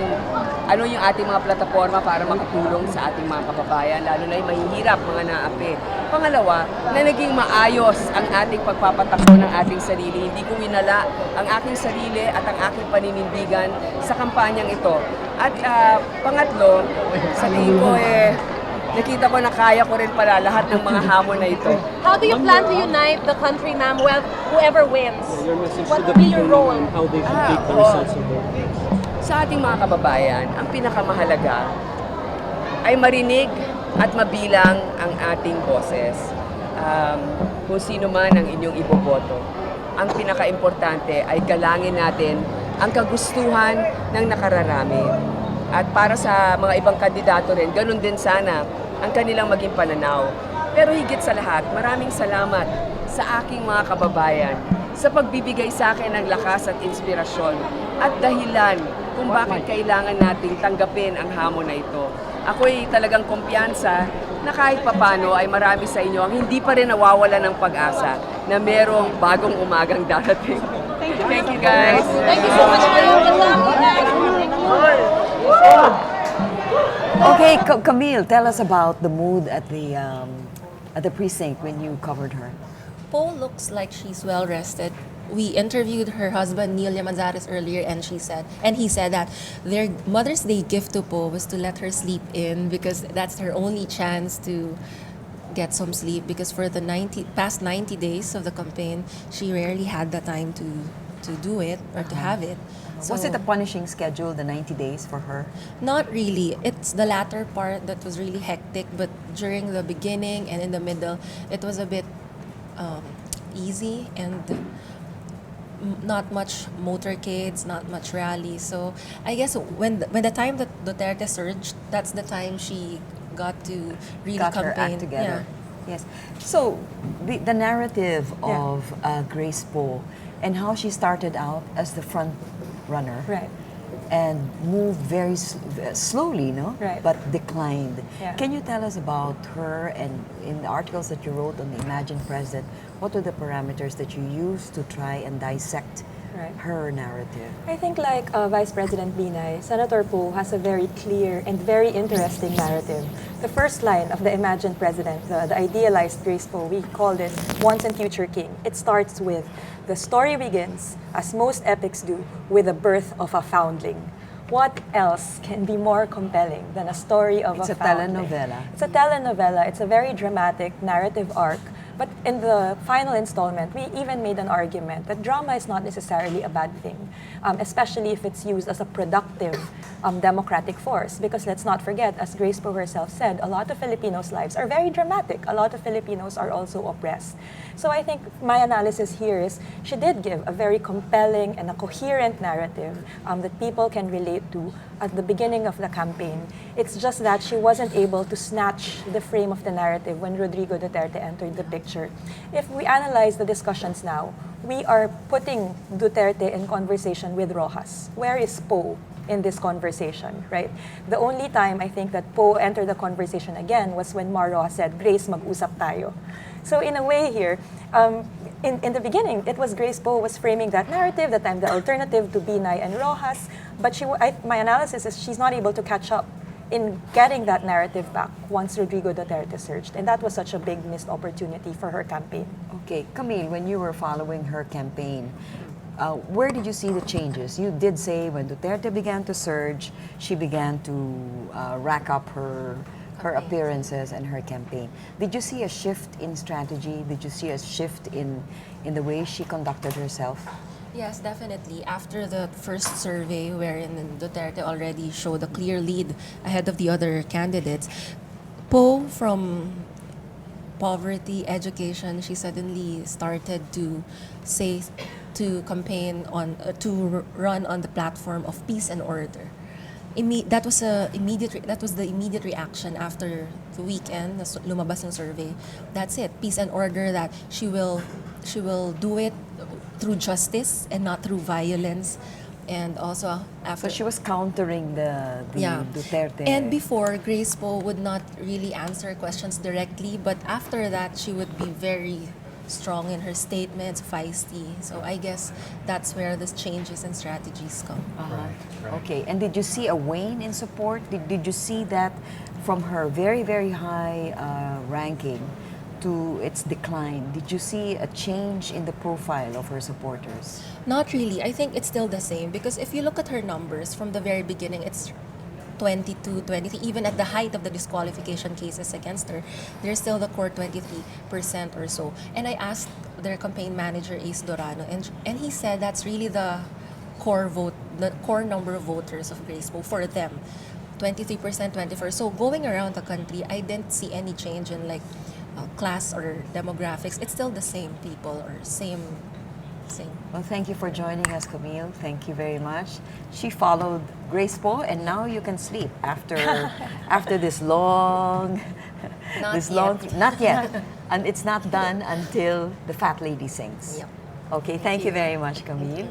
[SPEAKER 20] ano yung ating mga plataforma para makatulong sa ating mga kababayan, lalo na yung mahihirap, mga naapi. Pangalawa, na naging maayos ang ating pagpapatakbo ng ating sarili. Hindi ko winala ang aking sarili at ang aking paninindigan sa kampanyang ito. At pangatlo, sa tingin ko nakita ko na kaya ko rin pala lahat ng mga hamon na ito.
[SPEAKER 21] How do you plan to unite the country, ma'am? Well, whoever wins, what will be your role?
[SPEAKER 22] How they should take the results of vote?
[SPEAKER 20] Sa ating mga kababayan, ang pinakamahalaga ay marinig at mabilang ang ating boses. Kung sino man ang inyong iboboto. Ang pinaka-importante ay galangin natin ang kagustuhan ng nakararami. At para sa mga ibang kandidato rin, ganun din sana ang kanilang maging pananaw. Pero higit sa lahat, maraming salamat sa aking mga kababayan sa pagbibigay sa akin ng lakas at inspirasyon at dahilan kung bakit kailangan nating tanggapin ang hamon na ito. Ako'y talagang kumpiyansa na kahit papano ay marami sa inyo ang hindi pa rin nawawala ng pag-asa na merong bagong umagang darating. Thank you guys.
[SPEAKER 21] Thank you so much for your
[SPEAKER 1] Okay, Camille, tell us about the mood at the precinct when you covered her.
[SPEAKER 17] Poe looks like she's well rested. We interviewed her husband Neil Manzares earlier, and he said that their Mother's Day gift to Poe was to let her sleep in because that's her only chance to get some sleep. Because for the past 90 days of the campaign, she rarely had the time to do it or to have it. So,
[SPEAKER 1] was it a punishing schedule, the 90 days for her?
[SPEAKER 17] Not really. It's the latter part that was really hectic, but during the beginning and in the middle, it was a bit easy and not much motorcades, not much rallies. So I guess when the time that Duterte surged, that's the time she got to really
[SPEAKER 1] got
[SPEAKER 17] campaign.
[SPEAKER 1] Her act together.
[SPEAKER 17] Yeah.
[SPEAKER 1] Yes. So the narrative of Grace Poe and how she started out as the front runner.
[SPEAKER 3] Right.
[SPEAKER 1] and moved very slowly, no?
[SPEAKER 3] Right.
[SPEAKER 1] But declined.
[SPEAKER 3] Yeah.
[SPEAKER 1] Can you tell us about her, and in the articles that you wrote on the Imagine President, what were the parameters that you used to try and dissect her narrative?
[SPEAKER 3] I think like Vice President Binay, Senator Poe has a very clear and very interesting narrative. The first line of the Imagine President, the idealized Grace Poe, we call this Once and Future King. It starts with, the story begins, as most epics do, with the birth of a foundling. What else can be more compelling than a story of a foundling?
[SPEAKER 1] It's a telenovela.
[SPEAKER 3] It's a telenovela. It's a very dramatic narrative arc. But in the final installment, we even made an argument that drama is not necessarily a bad thing, especially if it's used as a productive democratic force. Because let's not forget, as Grace Poe herself said, a lot of Filipinos' lives are very dramatic. A lot of Filipinos are also oppressed. So I think my analysis here is she did give a very compelling and a coherent narrative that people can relate to at the beginning of the campaign. It's just that she wasn't able to snatch the frame of the narrative when Rodrigo Duterte entered the picture. If we analyze the discussions now, we are putting Duterte in conversation with Rojas. Where is Poe in this conversation, right? The only time I think that Poe entered the conversation again was when Mar Rojas said, "Grace, mag-usap tayo." So in a way here, in the beginning, it was Grace Poe was framing that narrative, that I'm the alternative to Binay and Rojas, but my analysis is she's not able to catch up in getting that narrative back once Rodrigo Duterte surged. And that was such a big missed opportunity for her campaign.
[SPEAKER 1] Okay, Camille, when you were following her campaign, where did you see the changes? You did say when Duterte began to surge, she began to rack up her appearances and her campaign. Did you see a shift in strategy? Did you see a shift in the way she conducted herself?
[SPEAKER 17] Yes, definitely. After the first survey, wherein Duterte already showed a clear lead ahead of the other candidates, Poe, from poverty, education, she suddenly started to campaign on, to run on the platform of peace and order. That was the immediate reaction after the weekend. Lumabas ng survey. That's it. Peace and order. That she will do it through justice and not through violence. And also after,
[SPEAKER 1] so she was countering the Duterte.
[SPEAKER 17] And before, Grace Poe would not really answer questions directly, but after that she would be very strong in her statements, feisty. So I guess that's where the changes in strategies come.
[SPEAKER 1] Right. Okay, and did you see a wane in support? Did you see that from her very, very high ranking to its decline? Did you see a change in the profile of her supporters?
[SPEAKER 17] Not really. I think it's still the same, because if you look at her numbers from the very beginning, it's 22, 23, even at the height of the disqualification cases against her, there's still the core 23% or so. And I asked their campaign manager, Ace Dorano, and he said that's really the core number of voters of Grace Poe for them. 23%, 24%. So going around the country, I didn't see any change in like class or demographics. It's still the same people or same.
[SPEAKER 1] Well, thank you for joining us, Camille. Thank you very much. She followed Grace Poe, and now you can sleep after this long, not yet, and it's not done until the fat lady sings.
[SPEAKER 17] Yep.
[SPEAKER 1] Okay, thank you very much, Camille,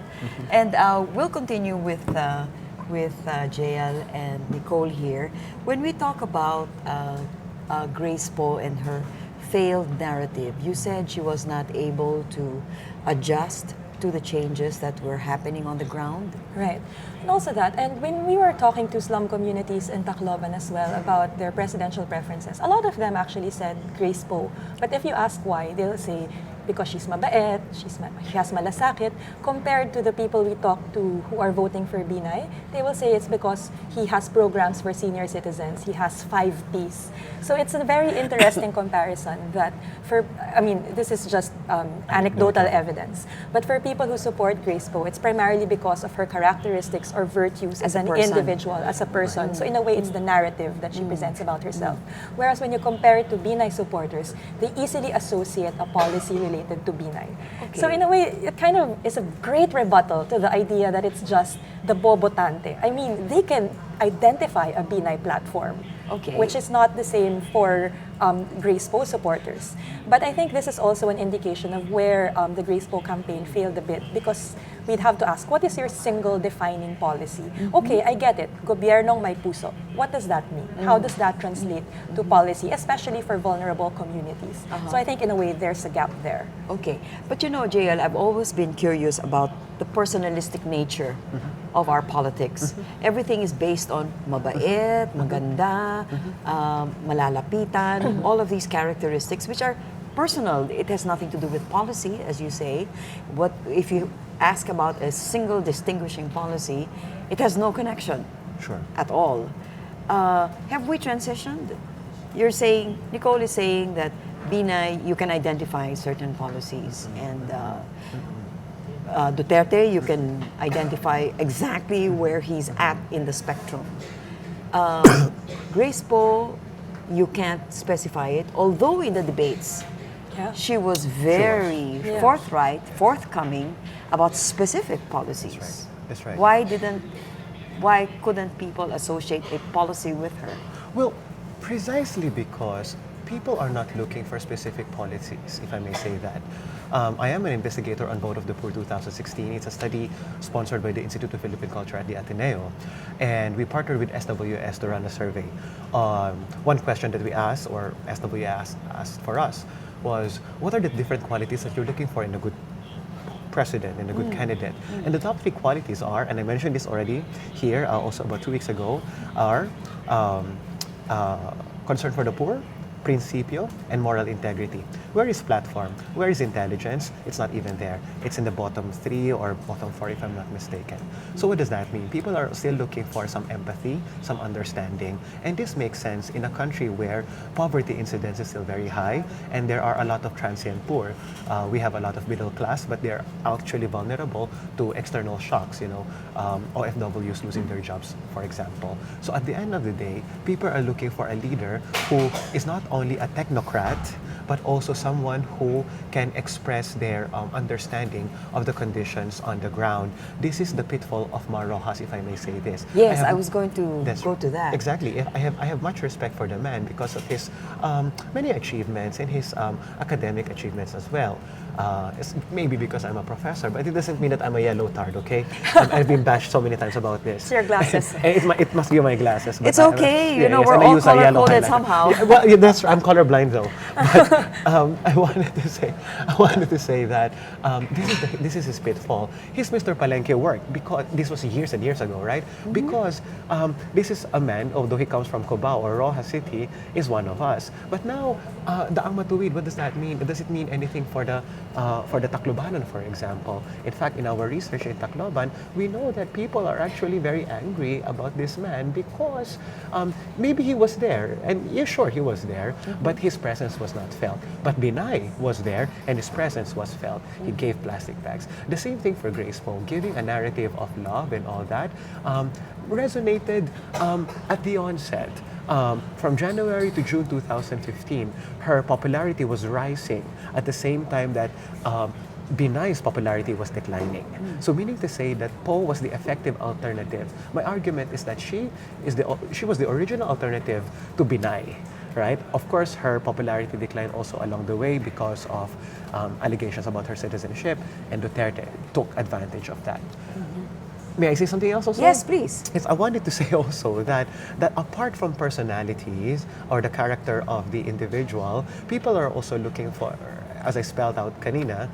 [SPEAKER 1] and we'll continue with Jayeel and Nicole here when we talk about Grace Poe and her failed narrative. You said she was not able to adjust to the changes that were happening on the ground.
[SPEAKER 3] Right. And also that, and when we were talking to slum communities in Tacloban as well about their presidential preferences, a lot of them actually said Grace Poe. But if you ask why, they'll say because she's mabait, she has malasakit, compared to the people we talk to who are voting for Binay, they will say it's because he has programs for senior citizens, he has 5 Ps. So it's a very interesting comparison that this is just anecdotal evidence, but for people who support Grace Poe, it's primarily because of her characteristics or virtues as an individual, as a person. So in a way, it's the narrative that she presents about herself. Whereas when you compare it to Binay supporters, they easily associate a policy related to Binay. Okay. So in a way, it kind of is a great rebuttal to the idea that it's just the bobotante. I mean, they can identify a Binay platform, which is not the same for Grace Poe supporters. But I think this is also an indication of where the Grace Poe campaign failed a bit, because we'd have to ask, what is your single defining policy? Okay, I get it. Gobyernong may puso. What does that mean? How does that translate to policy, especially for vulnerable communities? So I think in a way there's a gap there.
[SPEAKER 1] Okay. But you know, Jayeel, I've always been curious about the personalistic nature of our politics. Everything is based on mabait, maganda, malalapitan, all of these characteristics which are personal. It has nothing to do with policy, as you say. What if you ask about a single distinguishing policy, it has no connection at all. Have we transitioned? You're saying, Nicole is saying that Binay, you can identify certain policies, and Duterte, you can identify exactly where he's at in the spectrum. Grace Poe, you can't specify it, although in the debates, she was very forthright, forthcoming about specific policies.
[SPEAKER 2] That's right.
[SPEAKER 1] Why couldn't people associate a policy with her?
[SPEAKER 2] Well, precisely because people are not looking for specific policies, if I may say that. I am an investigator on Vote of the Poor 2016. It's a study sponsored by the Institute of Philippine Culture at the Ateneo. And we partnered with SWS to run a survey. One question that we asked, or SWS asked for us, was what are the different qualities that you're looking for in a good president and a good candidate? And the top 3 qualities are, and I mentioned this already here also about 2 weeks ago, are concern for the poor, principio, and moral integrity. Where is platform? Where is intelligence? It's not even there. It's in the bottom 3 or bottom 4 if I'm not mistaken. So what does that mean? People are still looking for some empathy, some understanding, and this makes sense in a country where poverty incidence is still very high and there are a lot of transient poor. We have a lot of middle class, but they're actually vulnerable to external shocks, OFWs losing their jobs, for example. So at the end of the day, people are looking for a leader who is not only a technocrat, but also someone who can express their understanding of the conditions on the ground. This is the pitfall of Mar Rojas, if I may say this.
[SPEAKER 1] Yes, I was going to go to that.
[SPEAKER 2] Exactly. I have much respect for the man because of his many achievements and his academic achievements as well. It's maybe because I'm a professor, but it doesn't mean that I'm a yellow tard, okay? I've been bashed so many times about this.
[SPEAKER 3] It's your glasses.
[SPEAKER 2] It must be my glasses. But
[SPEAKER 1] it's okay. We're all color-coded somehow.
[SPEAKER 2] Well, that's I'm colorblind though. But I wanted to say that this is his pitfall. His Mr. Palenque work because this was years and years ago, right? Because this is a man, although he comes from Cubao or Rojas City, is one of us. But now, Daang Matuwid, what does that mean? Does it mean anything for the Taclobanan, for example? In fact, in our research in Tacloban, we know that people are actually very angry about this man because maybe he was there, and yeah, sure, he was there, but his presence was not felt. But Binay was there, and his presence was felt. He gave plastic bags. The same thing for Grace Poe, giving a narrative of love and all that, resonated at the onset. From January to June 2015, her popularity was rising at the same time that Binay's popularity was declining. So meaning to say that Poe was the effective alternative. My argument is that she was the original alternative to Binay. Right? Of course, her popularity declined also along the way because of allegations about her citizenship, and Duterte took advantage of that. May I say something else also?
[SPEAKER 1] Yes, please.
[SPEAKER 2] Yes, I wanted to say also that apart from personalities or the character of the individual, people are also looking for, as I spelled out kanina,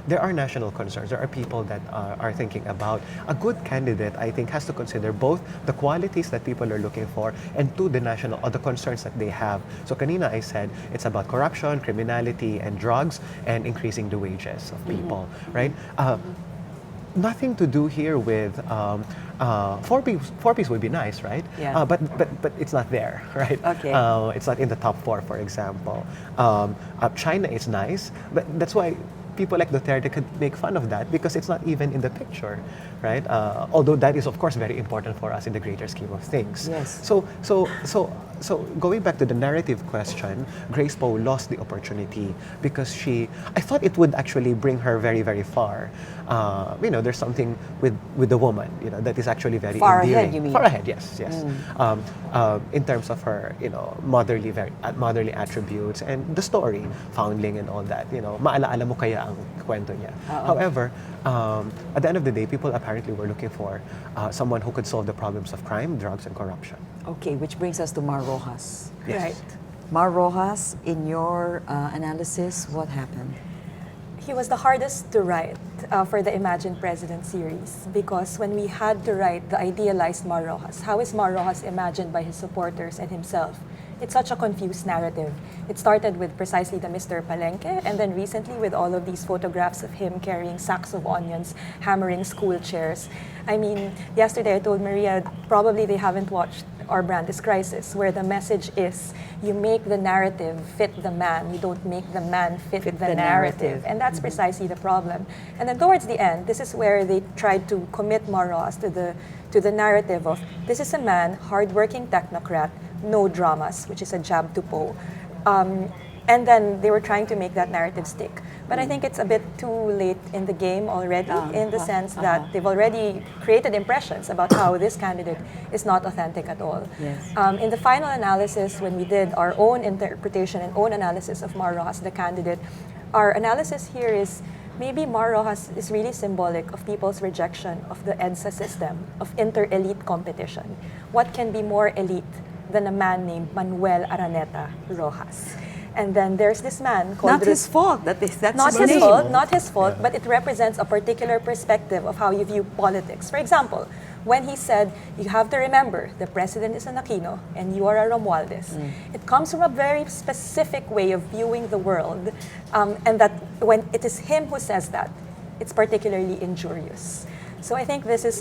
[SPEAKER 2] there are national concerns. There are people that are thinking about a good candidate. I think has to consider both the qualities that people are looking for and the national or the concerns that they have. So kanina I said it's about corruption, criminality, and drugs, and increasing the wages of people, right? Nothing to do here with four piece would be nice, right?
[SPEAKER 1] Yeah.
[SPEAKER 2] But it's not there, right?
[SPEAKER 1] Okay.
[SPEAKER 2] It's not in the top 4, for example. China is nice, but that's why people like Duterte could make fun of that because it's not even in the picture, right? Although that is of course very important for us in the greater scheme of things.
[SPEAKER 1] Yes.
[SPEAKER 2] So so going back to the narrative question, Grace Poe lost the opportunity because I thought it would actually bring her very, very far. There's something with the woman, that is actually very
[SPEAKER 1] far
[SPEAKER 2] endearing.
[SPEAKER 1] ahead, you mean?
[SPEAKER 2] Far ahead, yes. In terms of her, motherly attributes and the story, foundling and all that, maalaala mo kaya ang kwento niya. However, at the end of the day, people apparently were looking for someone who could solve the problems of crime, drugs, and corruption.
[SPEAKER 1] Okay, which brings us to Mar Rojas.
[SPEAKER 2] Yes.
[SPEAKER 3] Right.
[SPEAKER 1] Mar Rojas, in your analysis, what happened?
[SPEAKER 3] He was the hardest to write for the Imagine President series because when we had to write the idealized Mar Rojas, how is Mar Rojas imagined by his supporters and himself? It's such a confused narrative. It started with precisely the Mr. Palenque, and then recently with all of these photographs of him carrying sacks of onions, hammering school chairs. I mean, yesterday I told Maria, probably they haven't watched Our Brand is Crisis, where the message is, you make the narrative fit the man, you don't make the man fit the narrative. And that's precisely the problem. And then towards the end, this is where they tried to commit Mar Rojas to the narrative of, this is a man, hardworking technocrat, no dramas, which is a jab to Poe. And then they were trying to make that narrative stick. But I think it's a bit too late in the game already, in the sense that they've already created impressions about how this candidate is not authentic at all.
[SPEAKER 1] Yes.
[SPEAKER 3] In the final analysis, when we did our own interpretation and own analysis of Mar Rojas, the candidate, our analysis here is maybe Mar Rojas is really symbolic of people's rejection of the EDSA system, of inter-elite competition. What can be more elite than a man named Manuel Araneta Rojas? And then there's this man called...
[SPEAKER 1] Not his fault. That's
[SPEAKER 3] not
[SPEAKER 1] his
[SPEAKER 3] his
[SPEAKER 1] name.
[SPEAKER 3] fault, not his fault, but it represents a particular perspective of how you view politics. For example, when he said, you have to remember, the president is an Aquino and you are a Romualdez. It comes from a very specific way of viewing the world, and that when it is him who says that, it's particularly injurious. So I think this is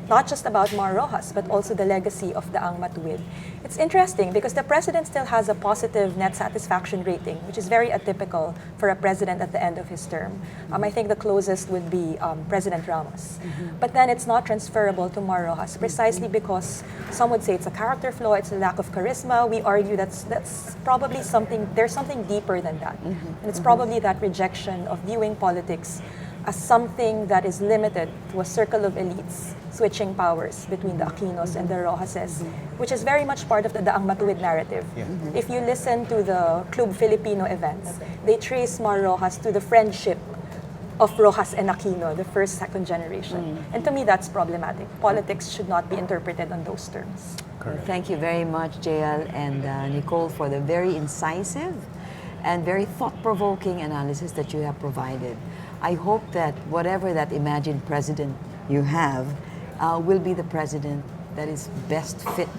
[SPEAKER 3] not just about Mar Rojas, but also the legacy of Daang Matuwid. It's interesting because the president still has a positive net satisfaction rating, which is very atypical for a president at the end of his term. I think the closest would be President Ramos. But then it's not transferable to Mar Rojas, precisely because some would say it's a character flaw, it's a lack of charisma. We argue that's probably something, there's something deeper than that. And it's probably that rejection of viewing politics as something that is limited to a circle of elites switching powers between the Aquinos and the Rojases, which is very much part of the Daang Matuwid narrative. If you listen to the Club Filipino events, they trace Mar Rojas to the friendship of Rojas and Aquino, the first, second generation. And to me, that's problematic. Politics should not be interpreted on those terms.
[SPEAKER 1] Thank you very much, Jayeel and Nicole, for the very incisive and very thought-provoking analysis that you have provided. I hope that whatever that imagined president you have will be the president that is best fit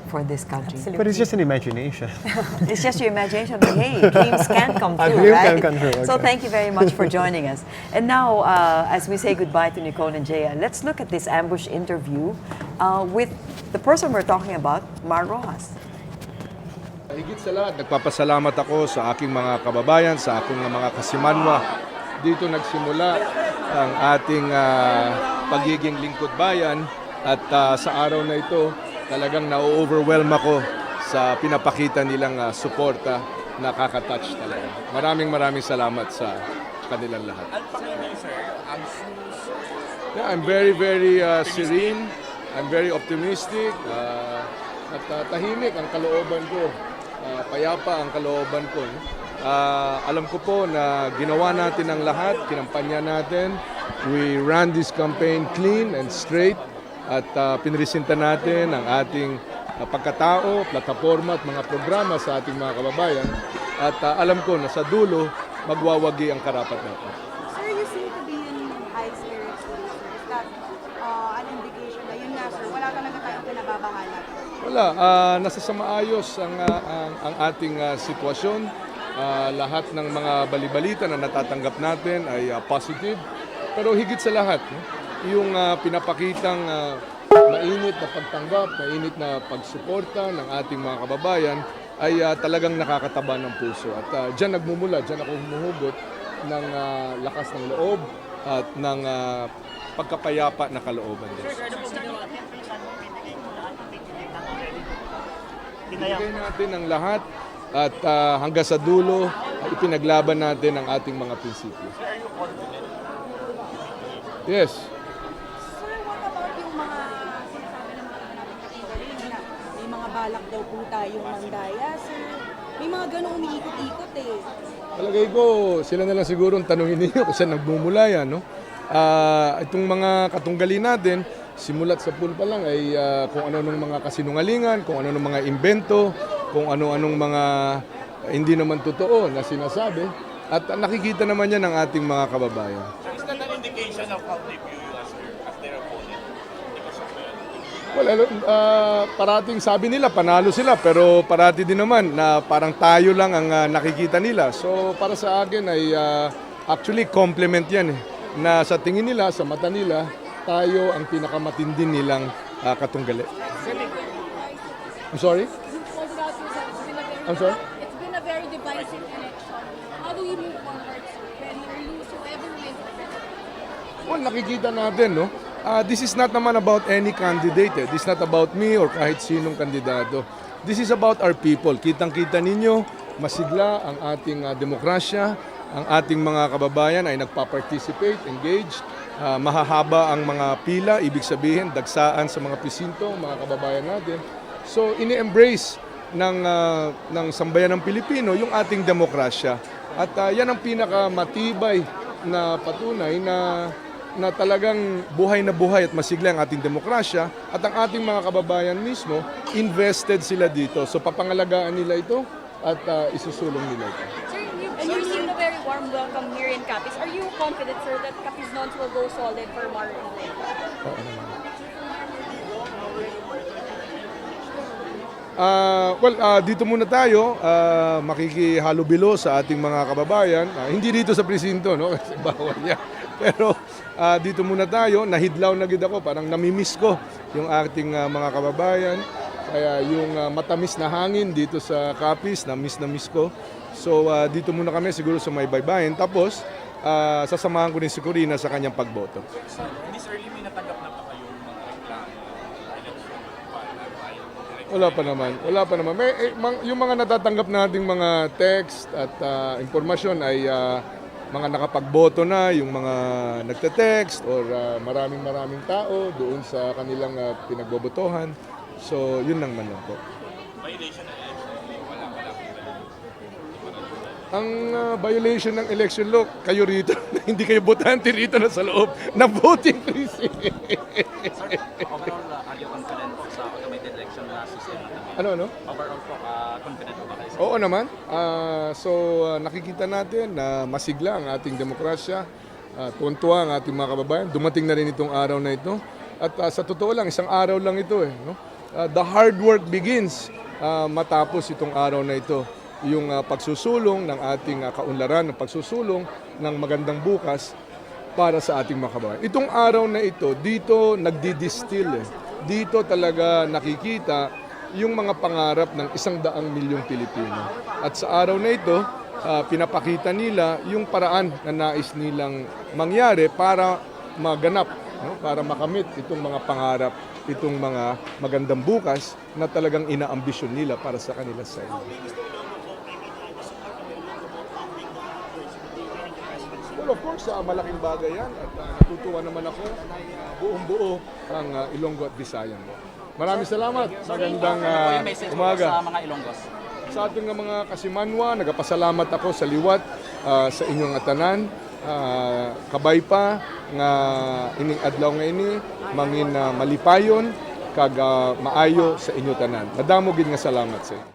[SPEAKER 1] for this country.
[SPEAKER 2] But it's just an imagination.
[SPEAKER 1] It's just your imagination. But hey, dreams can come true,
[SPEAKER 2] Dreams
[SPEAKER 1] right?
[SPEAKER 2] can come true,
[SPEAKER 1] So
[SPEAKER 2] okay.
[SPEAKER 1] thank you very much for joining us. And now, as we say goodbye to Nicole and Jayeel, let's look at this ambush interview with the person we're talking about, Mar Rojas.
[SPEAKER 6] Higit sa lahat, nagpapasalamat ako sa aking mga kababayan, sa aking mga kasimanwa. Dito nagsimula ang ating pagiging lingkod bayan at sa araw na ito talagang na-overwhelm ako sa pinapakita nilang suporta, nakaka-touch talaga. Maraming salamat sa kanilang lahat. Yeah, I'm very serene. I'm very optimistic. At tahimik ang kalooban ko. Payapa ang kalooban ko. Alam ko po na ginawa natin ang lahat, kinampanya natin. We ran this campaign clean and straight at pinresenta natin ang ating pagkatao, plataforma at mga programa sa ating mga kababayan. At alam ko na sa dulo, magwawagi ang karapat natin.
[SPEAKER 7] Sir, you seem to be in high spirits today, sir. Is that an indication na yun nga, sir, wala talaga tayong pinababahala?
[SPEAKER 6] Wala, nasa maayos ang ating sitwasyon. Lahat ng mga balibalita na natatanggap natin ay positive. Pero higit sa lahat, yung pinapakitang mainit na pagtanggap, mainit na pagsuporta ng ating mga kababayan ay talagang nakakataba ng puso. At dyan nagmumula, dyan ako humuhugot ng lakas ng loob at ng pagkapayapa na kalooban din. Ibigay natin ang lahat at hanggang sa dulo, ipinaglaban natin ang ating mga prinsipyo. Yes.
[SPEAKER 7] Sir, what about yung mga sinasabi ng mga natin kategory na may mga balak daw po tayong mandaya, sir? May mga ganong umiikot-ikot eh.
[SPEAKER 6] Palagay ko, sila na lang siguro ang tanongin ninyo kung saan nagmumula yan. No? Itong mga katunggali natin, simulat sa pool pa lang ay kung ano-anong mga kasinungalingan, kung ano-anong mga imbento, kung ano-anong mga hindi naman totoo na sinasabi. At nakikita naman yan ng ating mga kababayan.
[SPEAKER 18] Is that an indication of how they view you as their opponent?
[SPEAKER 6] Well, parating sabi nila, panalo sila, pero parati din naman na parang tayo lang ang nakikita nila. So para sa akin ay actually compliment yan eh. Na sa tingin nila, sa mata nila, tayo ang pinakamatindi nilang katunggali. I'm sorry? I'm sorry?
[SPEAKER 19] It's been a very divisive election. How do we move forward, sir, when we lose whoever wins?
[SPEAKER 6] Well, nakikita natin, no? This is not naman about any candidate. Eh. This is not about me or kahit sinong kandidato. This is about our people. Kitang-kita ninyo, masigla ang ating demokrasya. Ang ating mga kababayan ay nagpa-participate, engaged. Mahahaba ang mga pila, ibig sabihin, dagsaan sa mga presinto, mga kababayan natin. So, ini-embrace ng sambayan ng Pilipino yung ating demokrasya. At yan ang pinakamatibay na patunay na talagang buhay na buhay at masigla ang ating demokrasya at ang ating mga kababayan mismo, invested sila dito. So papangalagaan nila ito at isusulong nila ito.
[SPEAKER 8] Sir, you've seen a very warm welcome here in Capiz. Are you confident, sir, that Capiznoans will go solid for Mar?
[SPEAKER 6] Oo naman. Dito muna tayo, makikihalubilo sa ating mga kababayan. Hindi dito sa presinto, no? Kasi bawal yan. Pero dito muna tayo, nahidlaw na gid ako, parang namimiss ko yung ating mga kababayan. Kaya yung matamis na hangin dito sa Capiz, na miss ko. So dito muna kami siguro sa may baybayin. Tapos sasamahan ko din si Corina sa kanyang pagboto.
[SPEAKER 18] This early, may natanggap na pa kayo mga reklamo?
[SPEAKER 6] Wala pa naman. Yung mga natatanggap nating mga text at impormasyon ay mga nakapagboto na, yung mga nagte-text or maraming tao doon sa kanilang pinagbobotohan. So, yun lang man lang po.
[SPEAKER 18] Violation ng election law, wala.
[SPEAKER 6] Ang violation ng election law, kayo rito, hindi kayo botante rito na sa loob ng voting precinct.
[SPEAKER 18] Sir, overall, are you confident po sa automated election na system natin?
[SPEAKER 6] Ano?
[SPEAKER 18] Overall po, confident po ba kayo?
[SPEAKER 6] Oo naman. Nakikita natin na masigla ang ating demokrasya. Tuwan-tuwa ang ating mga kababayan. Dumating na rin itong araw na ito. At sa totoo lang, isang araw lang ito. No? The hard work begins matapos itong araw na ito. Yung pagsusulong ng ating kaunlaran, ng pagsusulong ng magandang bukas para sa ating mga kababayan. Itong araw na ito, dito nagdi-distill. Dito talaga nakikita yung mga pangarap ng 100 milyong Pilipino. At sa araw na ito, pinapakita nila yung paraan na nais nilang mangyari para maganap, no? Para makamit itong mga pangarap, itong mga magandang bukas na talagang inaambisyon nila para sa kanila sa inyo. Well, of course, malaking bagay yan at natutuwa naman ako buong-buo ang Ilonggo at Visayan. Maraming salamat. Magandang umaga.
[SPEAKER 18] Sa mga Ilonggos.
[SPEAKER 6] Sa ating mga kasimanwa, nagapasalamat ako sa liwat sa inyong atanan. Kabay pa nga ining adlaw nga ini mangin malipayon kag maayo sa inyo tanan. Madamo gid nga salamat sa inyo.